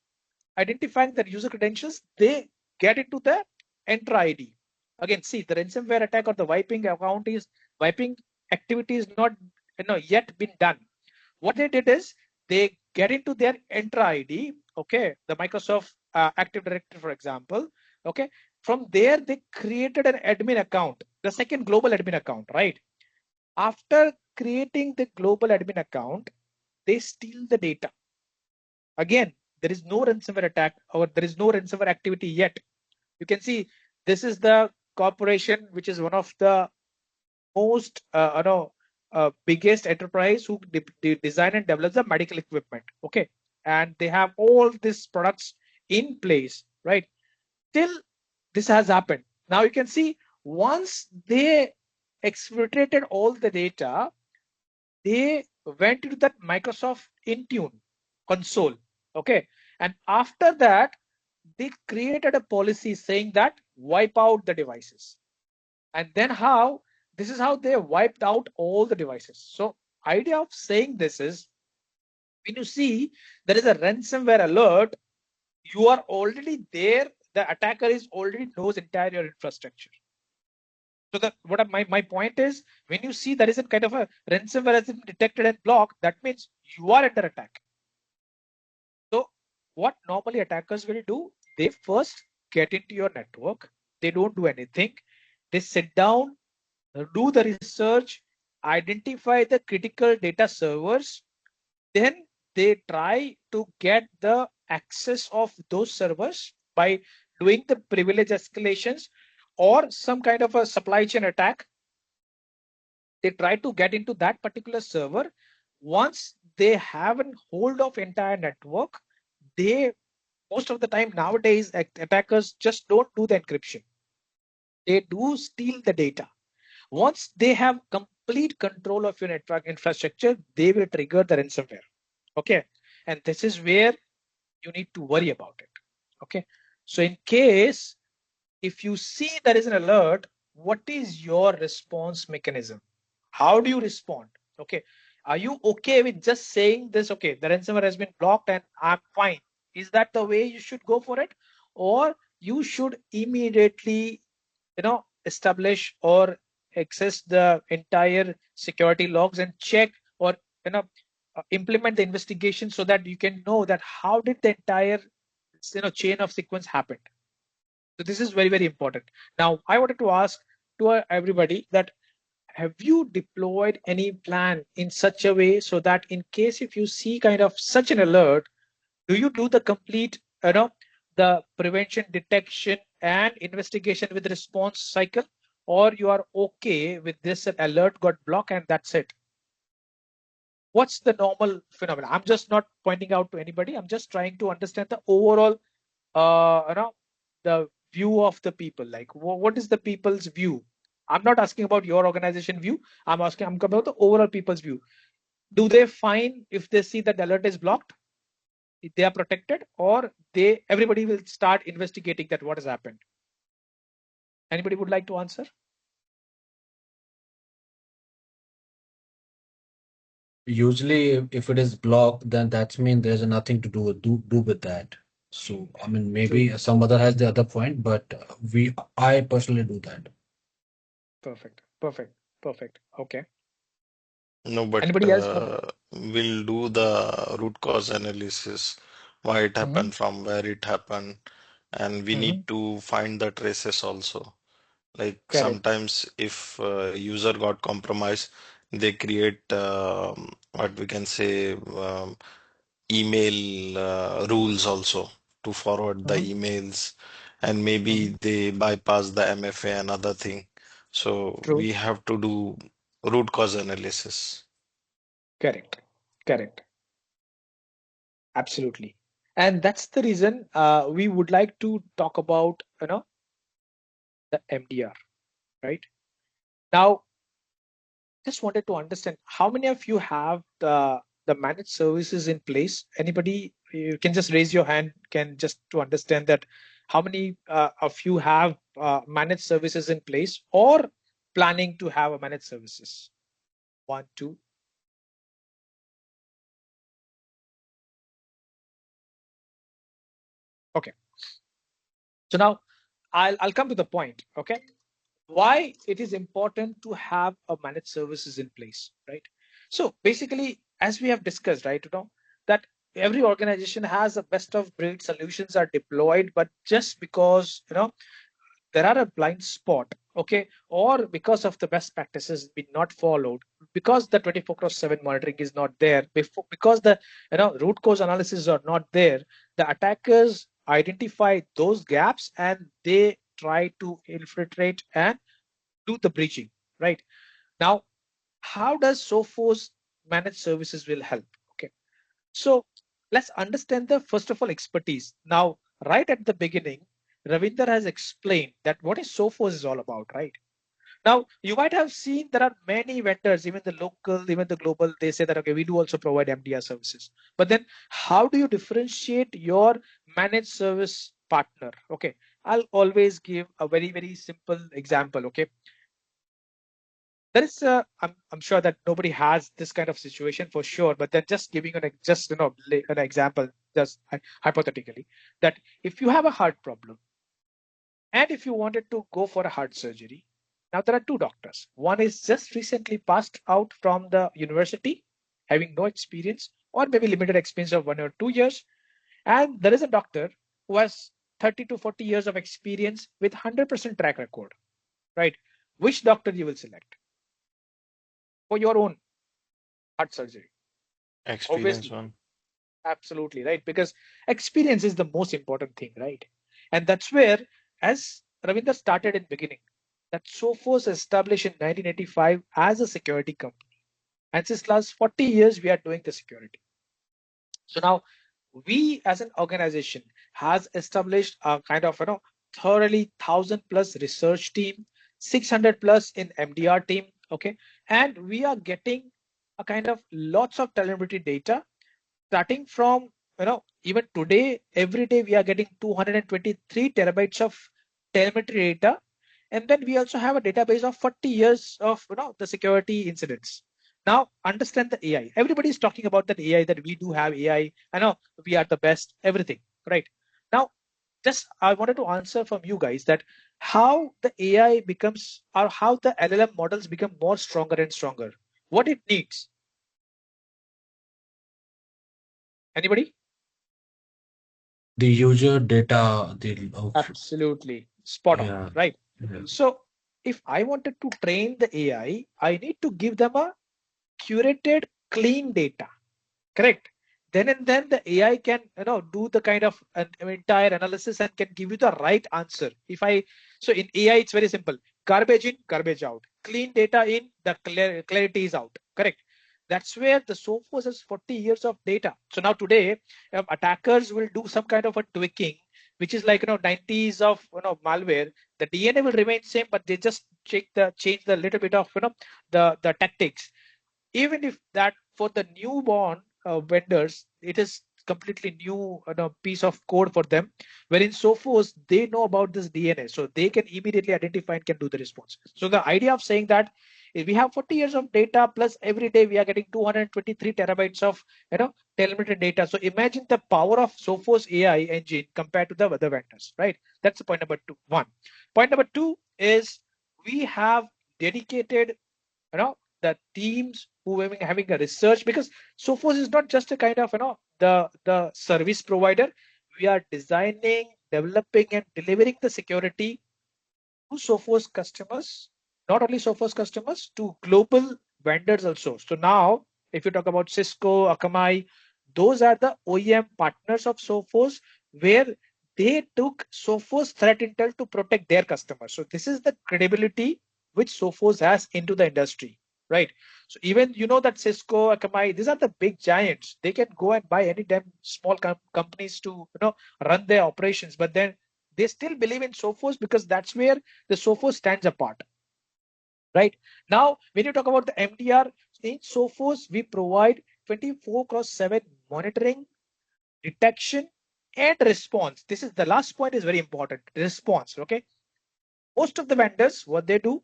identifying the user credentials, they get into the enter ID. Again, see, the ransomware attack or the wiping activity is not yet been done. What they did is they get into their enter ID, okay, the Microsoft Active Directory, for example, okay. From there, they created an admin account, the second global admin account, right? After creating the global admin account, they steal the data. Again, there is no ransomware attack or there is no ransomware activity yet. You can see this is the corporation which is one of the most biggest enterprise who design and develop the medical equipment. Okay, and they have all these products in place, right? Till this has happened. Now you can see once they exfiltrated all the data, they went into that Microsoft Intune console. Okay. And after that, they created a policy saying that wipe out the devices. And then this is how they wiped out all the devices. So idea of saying this is when you see there is a ransomware alert, you are already there. The attacker is already knows entire your infrastructure. So my point is, when you see there is a kind of a ransomware has been detected and blocked, that means you are under attack. So what normally attackers will do, they first get into your network. They don't do anything. They sit down, do the research, identify the critical data servers. Then they try to get the access of those servers by doing the privilege escalations or some kind of a supply chain attack. They try to get into that particular server. Once they have a hold of entire network, they most of the time nowadays attackers just don't do the encryption. They do steal the data. Once they have complete control of your network infrastructure, they will trigger the ransomware. Okay, and this is where you need to worry about it. Okay, so in case if you see there is an alert, what is your response mechanism? How do you respond? Okay, are you okay with just saying this? Okay, the ransomware has been blocked and I'm fine. Is that the way you should go for it? Or you should immediately establish or access the entire security logs and check or implement the investigation so that you can know that how did the entire chain of sequence happen. So this is very, very important. Now I wanted to ask to everybody that have you deployed any plan in such a way so that in case if you see kind of such an alert, do you do the complete the prevention, detection and investigation with response cycle, or you are okay with this alert got blocked and that's it? What's the normal phenomenon? I'm just not pointing out to anybody. I'm just trying to understand the overall the view of the people. Like what is the people's view? I'm not asking about your organization view. I'm about the overall people's view. Do they find if they see that the alert is blocked, they are protected, or everybody will start investigating that what has happened? Anybody would like to answer? Usually, if it is blocked, then that means there's nothing to do with that. So, I mean, maybe some other has the other point, but I personally do that. Perfect. Perfect. Perfect. Okay. No, but Anybody else? we'll do the root cause analysis, why it Mm-hmm. happened, from where it happened, and we Mm-hmm. need to find the traces also. Like Correct. sometimes if user got compromised, they create what we can say email rules also to forward the Mm-hmm. emails, and Mm-hmm. maybe they bypass the MFA and other thing. So True. we have to do root cause analysis. Correct. Correct. Absolutely. And that's the reason we would like to talk about, the MDR, right? Now, just wanted to understand how many of you have the managed services in place. Anybody, you can just raise your hand, can just to understand that how many of you have managed services in place or planning to have a managed services. One, two. Okay. So now I'll come to the point. Okay. Why it is important to have a managed services in place, right? So basically, as we have discussed, right, that every organization has a best of breed solutions are deployed, but just because there are a blind spot, okay, or because of the best practices being not followed, because the 24/7 monitoring is not there, because the root cause analysis are not there, the attackers identify those gaps and they try to infiltrate and do the breaching, right? Now, how does Sophos managed services will help? Okay, so let's understand the first of all expertise. Now, right at the beginning, Ravinder has explained that what is Sophos is all about, right? Now, you might have seen there are many vendors, even the local, even the global, they say that, okay, we do also provide MDR services. But then how do you differentiate your managed service partner? Okay, I'll always give a very, very simple example. Okay, there is I'm sure that nobody has this kind of situation for sure, but then just giving just an example, just hypothetically, that if you have a heart problem and if you wanted to go for a heart surgery, now there are two doctors. One is just recently passed out from the university, having no experience or maybe limited experience of 1 or 2 years, and there is a doctor who has 30 to 40 years of experience with 100% track record, right? Which doctor you will select for your own heart surgery? Experience Obviously, one. absolutely right. Because experience is the most important thing, right? And that's where, as Ravinder started in beginning, that Sophos established in 1985 as a security company. And since last 40 years, we are doing the security. So now we as an organization has established a kind of thoroughly 1,000+ research team, 600+ in MDR team, okay, and we are getting a kind of lots of telemetry data starting from even today. Every day we are getting 223 terabytes of telemetry data, and then we also have a database of 40 years of the security incidents. Now understand the AI. Everybody is talking about that AI, that we do have AI. I know we are the best, everything, right? Now just I wanted to answer from you guys that how the AI becomes, or how the LLM models become more stronger and stronger, what it needs. Anybody? The user data, Absolutely. Spot on, yeah, right? yeah. So if I wanted to train the AI, I need to give them a curated, clean data, correct? Then and then the AI can do the kind of an entire analysis and can give you the right answer. So in AI, it's very simple: garbage in, garbage out. Clean data in, the clarity is out, correct? That's where the Sophos has 40 years of data. So now today, attackers will do some kind of a tweaking, which is like 90s of malware. The DNA will remain same, but they just change the little bit of the tactics. Even if that for the newborn vendors, it is completely new piece of code for them, wherein Sophos, they know about this DNA, so they can immediately identify and can do the response. So the idea of saying that We have 40 years of data, plus every day we are getting 223 terabytes of telemetry data. So imagine the power of Sophos AI engine compared to the other vendors, right? That's the point number one. Point number two is we have dedicated the teams who are having a research, because Sophos is not just a kind of the service provider. We are designing, developing, and delivering the security to Sophos customers, not only Sophos customers, to global vendors also. So now, if you talk about Cisco, Akamai, those are the OEM partners of Sophos, where they took Sophos threat intel to protect their customers. So this is the credibility which Sophos has into the industry, right? So even that Cisco, Akamai, these are the big giants. They can go and buy any damn small companies to run their operations, but then they still believe in Sophos because that's where the Sophos stands apart, right? Now, when you talk about the MDR, in Sophos, we provide 24/7 monitoring, detection, and response. This is the last point is very important. Response, okay? Most of the vendors, what they do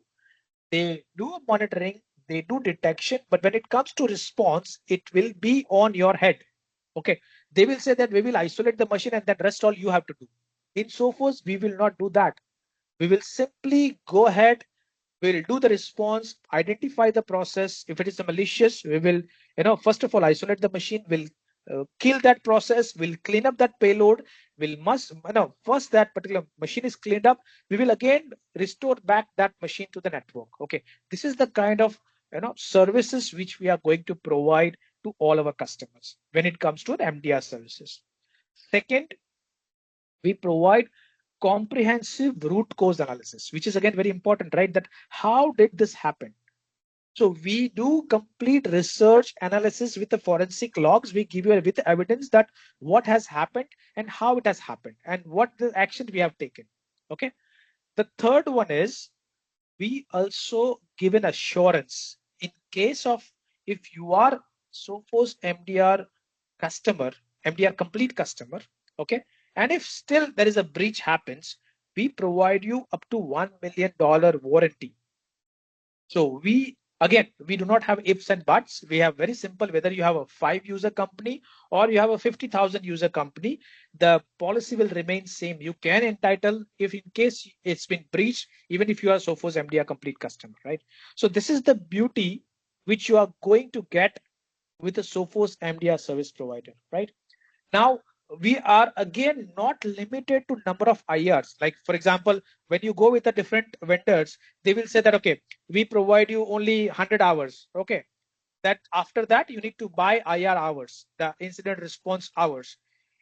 monitoring, they do detection, but when it comes to response, it will be on your head. Okay, they will say that we will isolate the machine and that rest all you have to do. In Sophos, we will not do that. We will simply go ahead, we'll do the response, identify the process. If it is a malicious, we will, first of all, isolate the machine, we'll kill that process, we'll clean up that payload, first that particular machine is cleaned up, we will again restore back that machine to the network. Okay, this is the kind of services which we are going to provide to all our customers when it comes to the MDR services. Second, we provide comprehensive root cause analysis, which is again very important, right? That how did this happen? So we do complete research analysis with the forensic logs. We give you with evidence that what has happened and how it has happened and what the action we have taken. Okay. The third one is we also give an assurance in case of if you are Sophos MDR customer, MDR complete customer, okay, and if still there is a breach happens, we provide you up to $1 million warranty. So we do not have ifs and buts. We have very simple, whether you have a 5-user company or you have a 50,000 user company, the policy will remain same. You can entitle if in case it's been breached, even if you are Sophos MDR complete customer, right? So this is the beauty which you are going to get with a Sophos MDR service provider, right? Now, we are again not limited to number of IRs. Like for example, when you go with the different vendors, they will say that, okay, we provide you only 100 hours. Okay, that after that you need to buy IR hours, the incident response hours.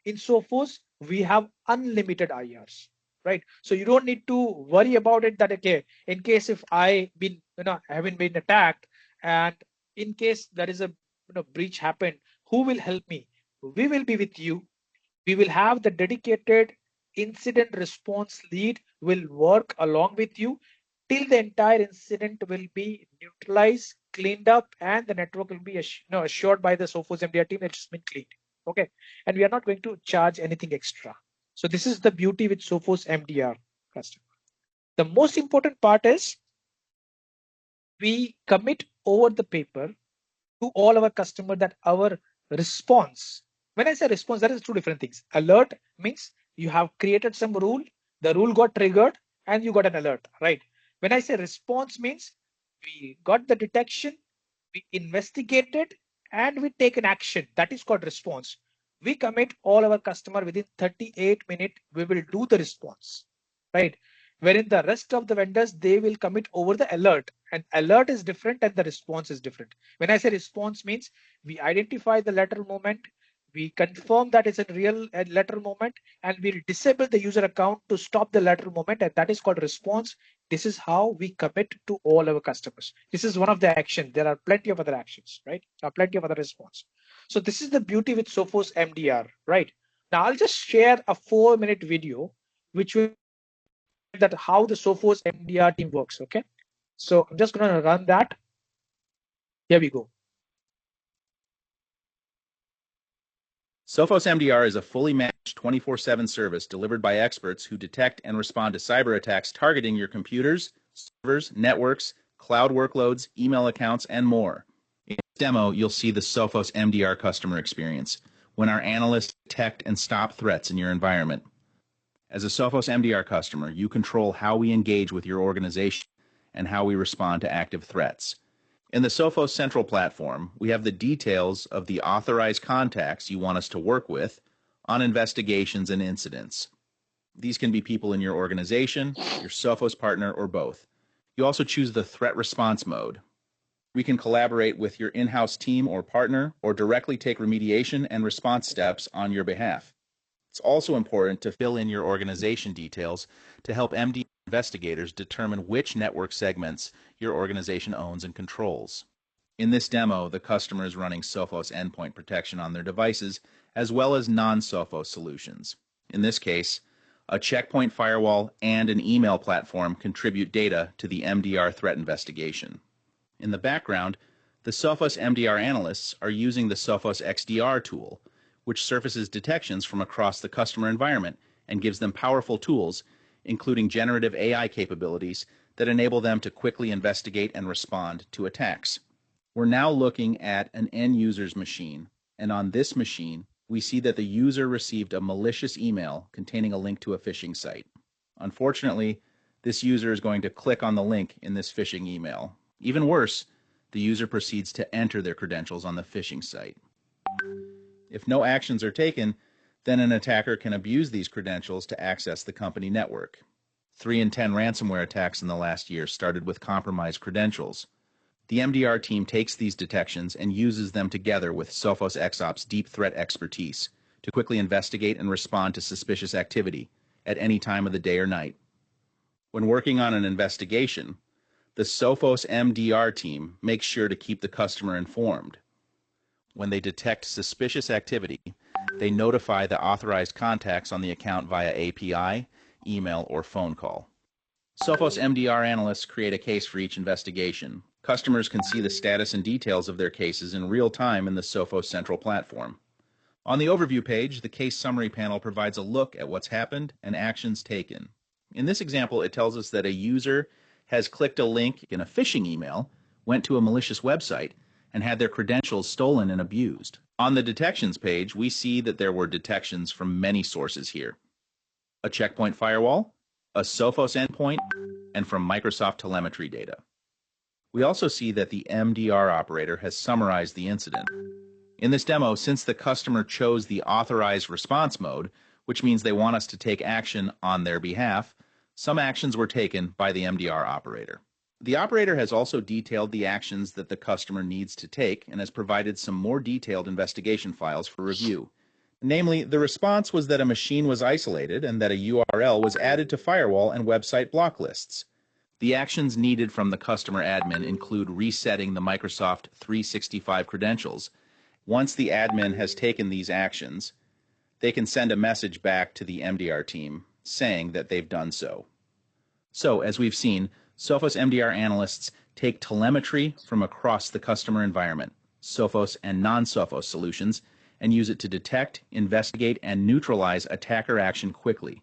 In Sophos, we have unlimited IRs, right? So you don't need to worry about it that, okay, in case if I haven't been attacked and in case there is a breach happened, who will help me? We will be with you. We will have the dedicated incident response lead will work along with you till the entire incident will be neutralized, cleaned up, and the network will be assured by the Sophos MDR team that it's been cleaned. Okay, and we are not going to charge anything extra. So this is the beauty with Sophos MDR customer. The most important part is we commit over the paper to all our customer that our response, when I say response, that is two different things. Alert means you have created some rule, the rule got triggered and you got an alert, right? When I say response means we got the detection, we investigated, and we take an action. That is called response. We commit all our customer within 38 minutes, we will do the response, right? Wherein the rest of the vendors, they will commit over the alert, and alert is different and the response is different. When I say response means we identify the lateral movement, we confirm that it's a real lateral movement, and we'll disable the user account to stop the lateral movement, and that is called response. This is how we commit to all our customers. This is one of the actions. There are plenty of other actions, right? There are plenty of other response. So this is the beauty with Sophos MDR, right? Now I'll just share a 4-minute video which will that how the Sophos MDR team works. Okay, so I'm just going to run that. Here we go. Sophos MDR is a fully managed 24/7 service delivered by experts who detect and respond to cyber attacks targeting your computers, servers, networks, cloud workloads, email accounts, and more. In this demo, you'll see the Sophos MDR customer experience when our analysts detect and stop threats in your environment. As a Sophos MDR customer, you control how we engage with your organization and how we respond to active threats. In the Sophos Central platform, we have the details of the authorized contacts you want us to work with on investigations and incidents. These can be people in your organization, your Sophos partner, or both. You also choose the threat response mode. We can collaborate with your in-house team or partner, or directly take remediation and response steps on your behalf. It's also important to fill in your organization details to help MD investigators determine which network segments your organization owns and controls. In this demo, the customer is running Sophos endpoint protection on their devices, as well as non-Sophos solutions. In this case, a checkpoint firewall and an email platform contribute data to the MDR threat investigation. In the background, the Sophos MDR analysts are using the Sophos XDR tool, which surfaces detections from across the customer environment and gives them powerful tools, including generative AI capabilities that enable them to quickly investigate and respond to attacks. We're now looking at an end user's machine, and on this machine, we see that the user received a malicious email containing a link to a phishing site. Unfortunately, this user is going to click on the link in this phishing email. Even worse, the user proceeds to enter their credentials on the phishing site. If no actions are taken, then an attacker can abuse these credentials to access the company network. 3 in 10 ransomware attacks in the last year started with compromised credentials. The MDR team takes these detections and uses them together with Sophos XOps' deep threat expertise to quickly investigate and respond to suspicious activity at any time of the day or night. When working on an investigation, the Sophos MDR team makes sure to keep the customer informed. When they detect suspicious activity, they notify the authorized contacts on the account via API, email, or phone call. Sophos MDR analysts create a case for each investigation. Customers can see the status and details of their cases in real time in the Sophos Central platform. On the overview page, the case summary panel provides a look at what's happened and actions taken. In this example, it tells us that a user has clicked a link in a phishing email, went to a malicious website, and had their credentials stolen and abused. On the detections page, we see that there were detections from many sources here: a checkpoint firewall, a Sophos endpoint, and from Microsoft telemetry data. We also see that the MDR operator has summarized the incident. In this demo, since the customer chose the authorized response mode, which means they want us to take action on their behalf, some actions were taken by the MDR operator. The operator has also detailed the actions that the customer needs to take and has provided some more detailed investigation files for review. Namely, the response was that a machine was isolated and that a URL was added to firewall and website block lists. The actions needed from the customer admin include resetting the Microsoft 365 credentials. Once the admin has taken these actions, they can send a message back to the MDR team saying that they've done so. So, as we've seen, Sophos MDR analysts take telemetry from across the customer environment, Sophos and non-Sophos solutions, and use it to detect, investigate, and neutralize attacker action quickly.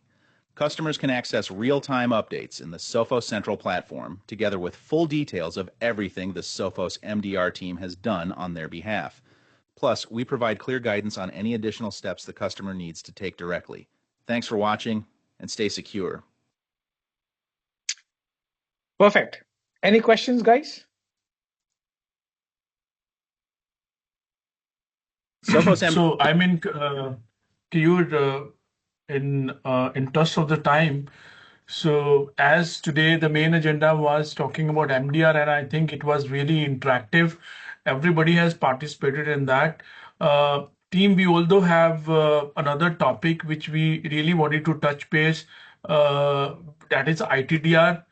Customers can access real-time updates in the Sophos Central platform, together with full details of everything the Sophos MDR team has done on their behalf. Plus, we provide clear guidance on any additional steps the customer needs to take directly. Thanks for watching, and stay secure. Perfect. Any questions, guys? So, I mean, Keyur, in interest of the time, so as today the main agenda was talking about MDR, and I think it was really interactive. Everybody has participated in that. Team, we also have another topic which we really wanted to touch base, that is ITDR.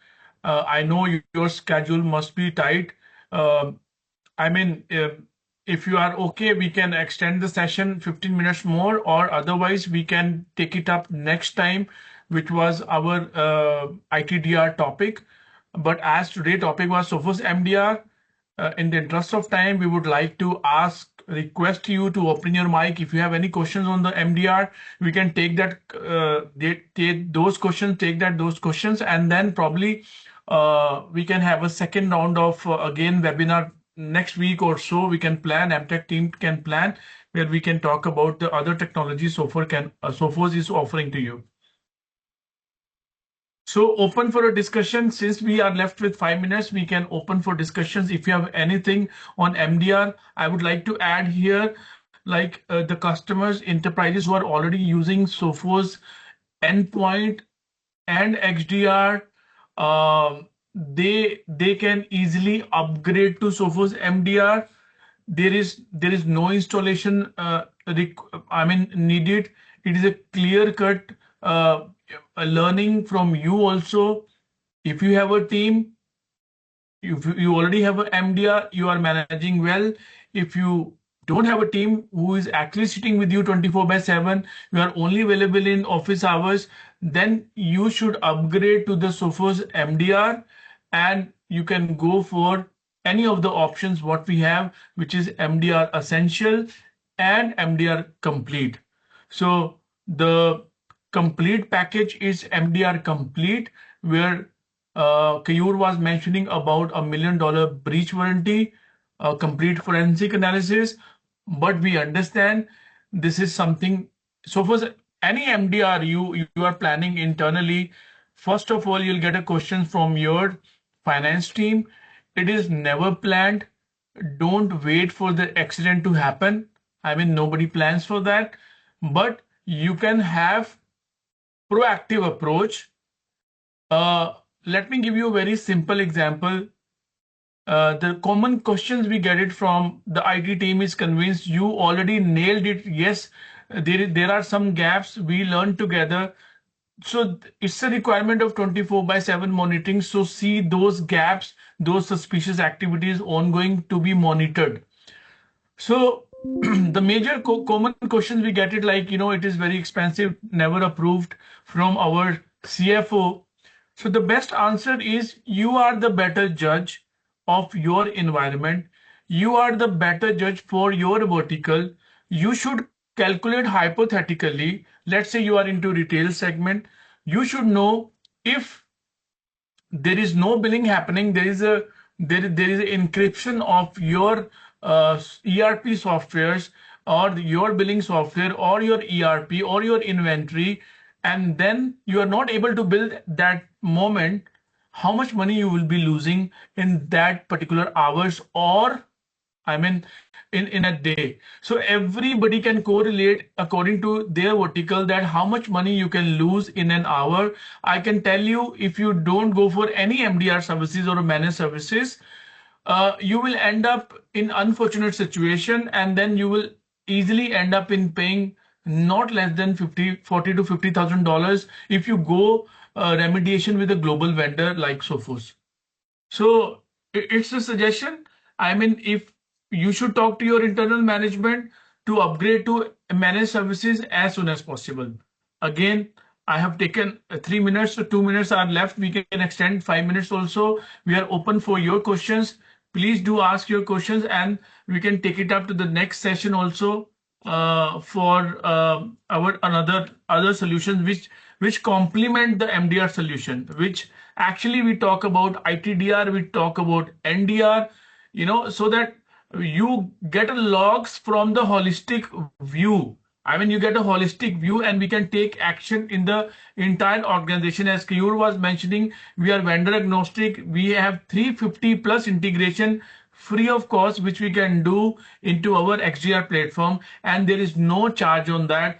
I know your schedule must be tight. I mean, if you are okay, we can extend the session 15 minutes more, or otherwise we can take it up next time, which was our ITDR topic. But as today topic was Sophos MDR, in the interest of time, we would like to request you to open your mic. If you have any questions on the MDR, we can take that, take those questions, and then probably we can have a second round of again webinar next week or so. We can plan, emtech team can plan, where we can talk about the other technologies Sophos is offering to you. So open for a discussion. Since we are left with 5 minutes, we can open for discussions. If you have anything on MDR, I would like to add here, like the customers, enterprises who are already using Sophos endpoint and XDR, they can easily upgrade to Sophos MDR. There is no installation needed. It is a clear cut learning from you also. If you have a team, if you already have an MDR, you are managing well. If you don't have a team who is actually sitting with you 24/7, you are only available in office hours, then you should upgrade to the Sophos MDR, and you can go for any of the options what we have, which is MDR Essential and MDR Complete. So the complete package is MDR Complete, where Kayur was mentioning about $1 million breach warranty, complete forensic analysis, but we understand this is something. So for any MDR you are planning internally, first of all, you'll get a question from your finance team. It is never planned. Don't wait for the accident to happen. I mean, nobody plans for that, but you can have proactive approach. Let me give you a very simple example. The common questions we get it from the IT team is convinced you already nailed it. Yes, there are some gaps we learned together. So it's a requirement of 24/7 monitoring. So see those gaps, those suspicious activities ongoing to be monitored. So the major common questions we get it like, it is very expensive, never approved from our CFO. So the best answer is you are the better judge of your environment. You are the better judge for your vertical. You should calculate hypothetically. Let's say you are into retail segment. You should know if there is no billing happening, there is an encryption of your ERP softwares or your billing software or your ERP or your inventory, and then you are not able to build that moment, how much money you will be losing in that particular hours, or in a day. So everybody can correlate according to their vertical that how much money you can lose in an hour. I can tell you, if you don't go for any MDR services or managed services, you will end up in unfortunate situation, and then you will easily end up in paying not less than $40,000 to $50,000 if you go remediation with a global vendor like Sophos. So it's a suggestion. If you should talk to your internal management to upgrade to managed services as soon as possible. Again, I have taken 3 minutes, so 2 minutes are left. We can extend 5 minutes also. We are open for your questions. Please do ask your questions, and we can take it up to the next session also for our other solutions which complement the MDR solution, which actually we talk about ITDR, we talk about NDR, so that you get logs from the holistic view. You get a holistic view, and we can take action in the entire organization. As Kayur was mentioning, we are vendor agnostic. We have 350 plus integration free of cost, which we can do into our XDR platform, and there is no charge on that.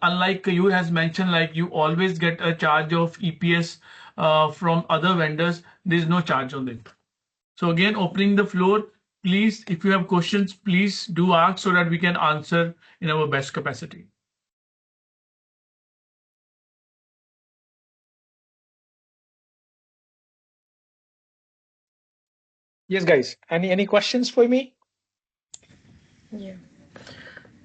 Unlike Kayur has mentioned, like you always get a charge of EPS from other vendors, there is no charge on it. So again, opening the floor. Please, if you have questions, please do ask so that we can answer in our best capacity. Yes, guys. Any questions for me? Yeah.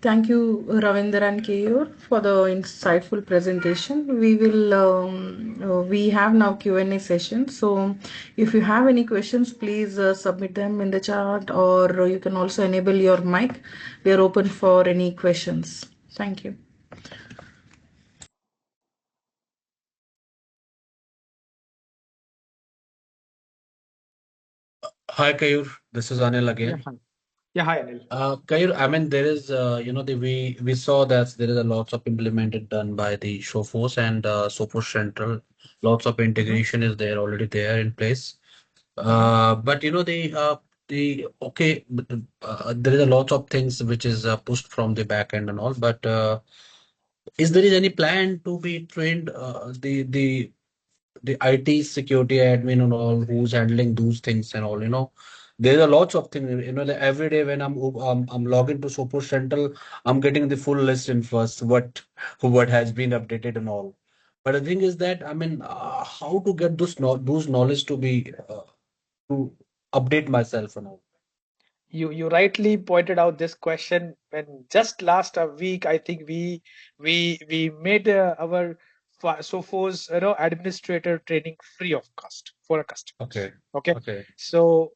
Thank you, Ravinder and Keyur, for the insightful presentation. We have now Q&A session. So if you have any questions, please submit them in the chat, or you can also enable your mic. We are open for any questions. Thank you. Hi, Kayur. This is Anil again. Yeah, hi, Anil. Kayur, I mean, there is, we saw that there is a lots of implemented done by the Sophos and Sophos Central. Lots of integration is there already there in place. But there is a lot of things which is pushed from the back end and all. But is there is any plan to be trained the IT security admin and all who's handling those things and all, there are lots of things, every day when I'm logging to Sophos Central, I'm getting the full list in first, what has been updated and all. But the thing is that, I mean, how to get those knowledge to be, to update myself and all. You rightly pointed out this question when just last a week I think we made our Sophos administrator training free of cost for our customers. Okay. Okay. So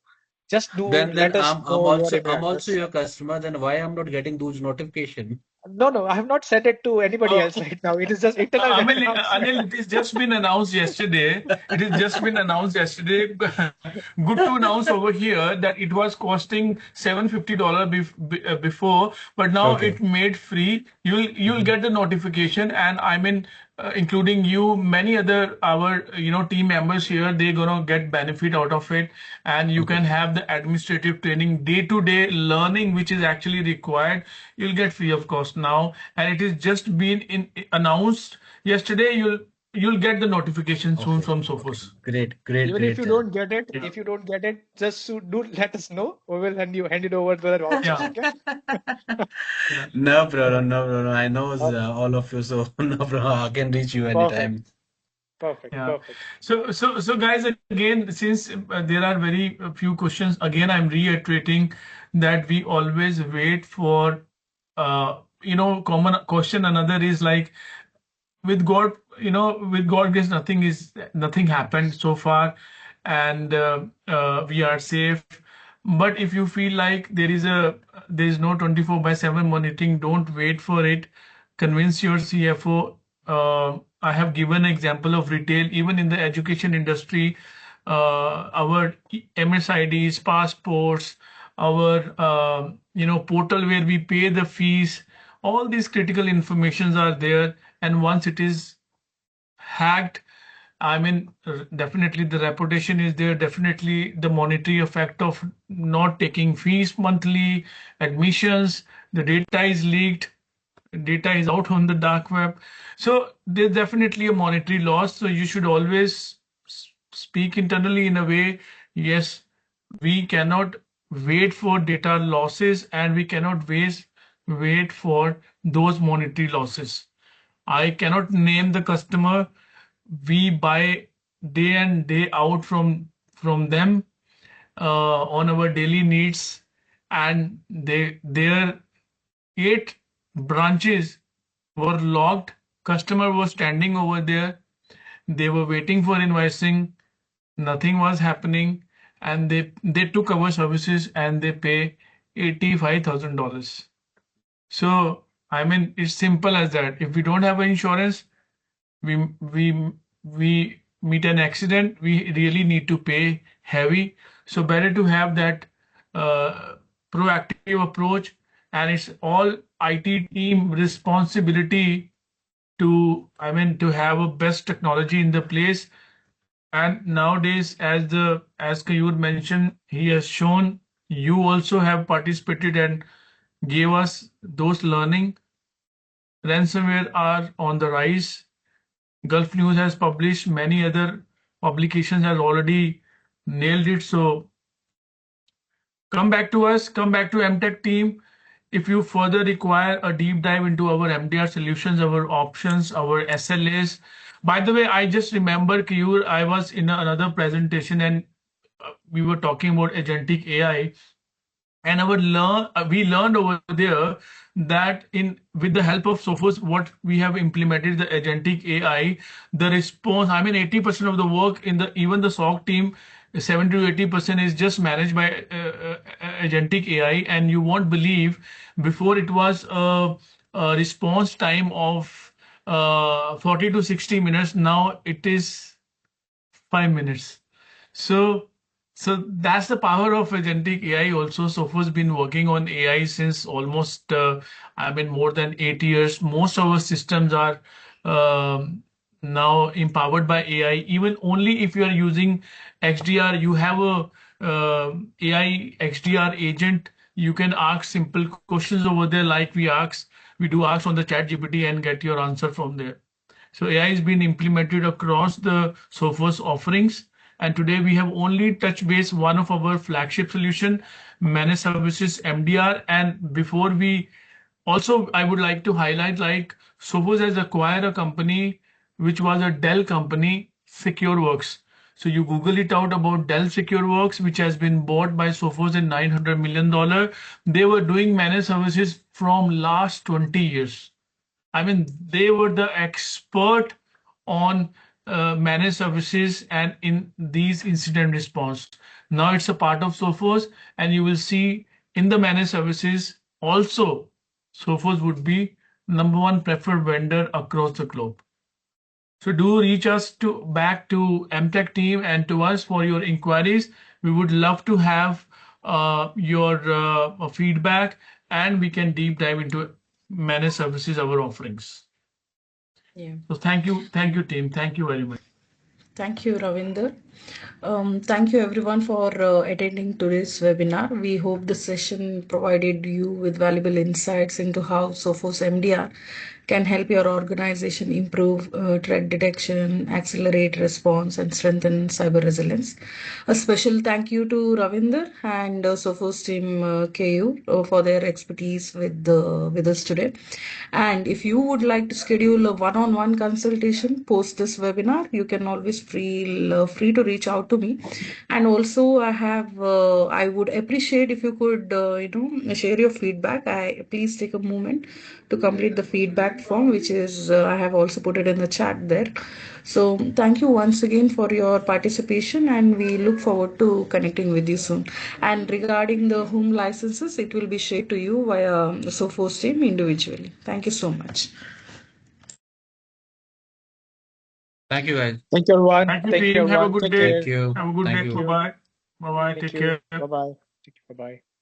just Then let us know your email I'm also address. your customer. Then why I'm not getting those notification? No, I have not sent it to anybody else right now. It is just internal announcement. Anil, it is just been announced yesterday. It has just been announced yesterday. Good to announce over here that it was costing $750 before, but now Okay. it made free. You'll get the notification, and I mean, including you, many other our team members here, they're gonna get benefit out of it, and you can have the administrative training, day-to-day learning, which is actually required. You'll get free of cost now, and it is just been announced yesterday. You'll get the notification soon from Sophos. Great. Even if you don't get it, just do let us know. We will hand it over to the vouchers. Yeah. Okay. No problem. I know all of you, so no problem. I can reach you anytime. Perfect. Yeah. So guys, again, since there are very few questions, again, I'm reiterating that we always wait for, common question. Another is like, with God, with God grace, nothing happened so far, and we are safe. But if you feel like there is no 24/7 monitoring, don't wait for it. Convince your CFO. I have given an example of retail, even in the education industry. Our MSIDs, passports, our portal where we pay the fees, all these critical informations are there, and once it is hacked, I mean, definitely the reputation is there, definitely the monetary effect of not taking fees monthly, admissions, the data is leaked, data is out on the dark web. So there's definitely a monetary loss. So you should always speak internally in a way, yes, we cannot wait for data losses, and we cannot wait for those monetary losses. I cannot name the customer. We buy day and day out from them on our daily needs, and their 8 branches were locked. Customer was standing over there. They were waiting for invoicing. Nothing was happening, and they took our services and they pay $85,000. So I mean, it's simple as that. If we don't have an insurance, we meet an accident, we really need to pay heavy. So better to have that proactive approach, and it's all IT team responsibility to have a best technology in the place. And nowadays, as Kayur mentioned, he has shown, you also have participated and gave us those learning. Ransomware are on the rise. Gulf News has published, many other publications has already nailed it. So come back to us, come back to emtech team. If you further require a deep dive into our MDR solutions, our options, our SLAs. By the way, I just remember, Kayur, I was in another presentation, and we were talking about agentic AI. and we learned over there that with the help of Sophos, what we have implemented the agentic AI, the response. I mean, 80% of the work in even the SOC team, 70 to 80% is just managed by agentic AI, and you won't believe before it was a response time of 40 to 60 minutes. Now it is 5 minutes. So, so that's the power of agentic AI. Also, Sophos been working on AI since almost, I mean, more than 8 years. Most of our systems are now empowered by AI. Even only if you are using XDR, you have a AI XDR agent. You can ask simple questions over there, like we do ask on the chat GPT and get your answer from there. So AI has been implemented across the Sophos offerings. And today we have only touched base one of our flagship solution, Managed Services MDR. And before we also, I would like to highlight, like Sophos has acquired a company which was a Dell company, SecureWorks. So you Google it out about Dell SecureWorks, which has been bought by Sophos in $900 million. They were doing managed services from last 20 years. I mean, they were the expert on managed services and in these incident response. Now it's a part of Sophos, and you will see in the managed services also, Sophos would be #1 preferred vendor across the globe. So do reach us back to emtech team and to us for your inquiries. We would love to have your feedback, and we can deep dive into managed services, our offerings. Yeah. So thank you, team. Thank you very much. Thank you, Ravinder. Thank you everyone for attending today's webinar. We hope the session provided you with valuable insights into how Sophos MDR can help your organization improve threat detection, accelerate response, and strengthen cyber resilience. A special thank you to Ravinder and Sophos team KU for their expertise with us today. And if you would like to schedule a one-on-one consultation post this webinar, you can always free to reach out to me. And also, I would appreciate if you could share your feedback. Please take a moment to complete the feedback form, which is I have also put it in the chat there. So thank you once again for your participation, and we look forward to connecting with you soon. And regarding the home licenses, it will be shared to you via the Sophos team individually. Thank you so much. Thank you, guys. Thank you, everyone. Thank you, Thank you, team. Have a everyone. good Take day. care. Thank you. Have a good Thank day. you. Bye bye. Bye bye. Thank Take you. care. Bye bye. Bye bye.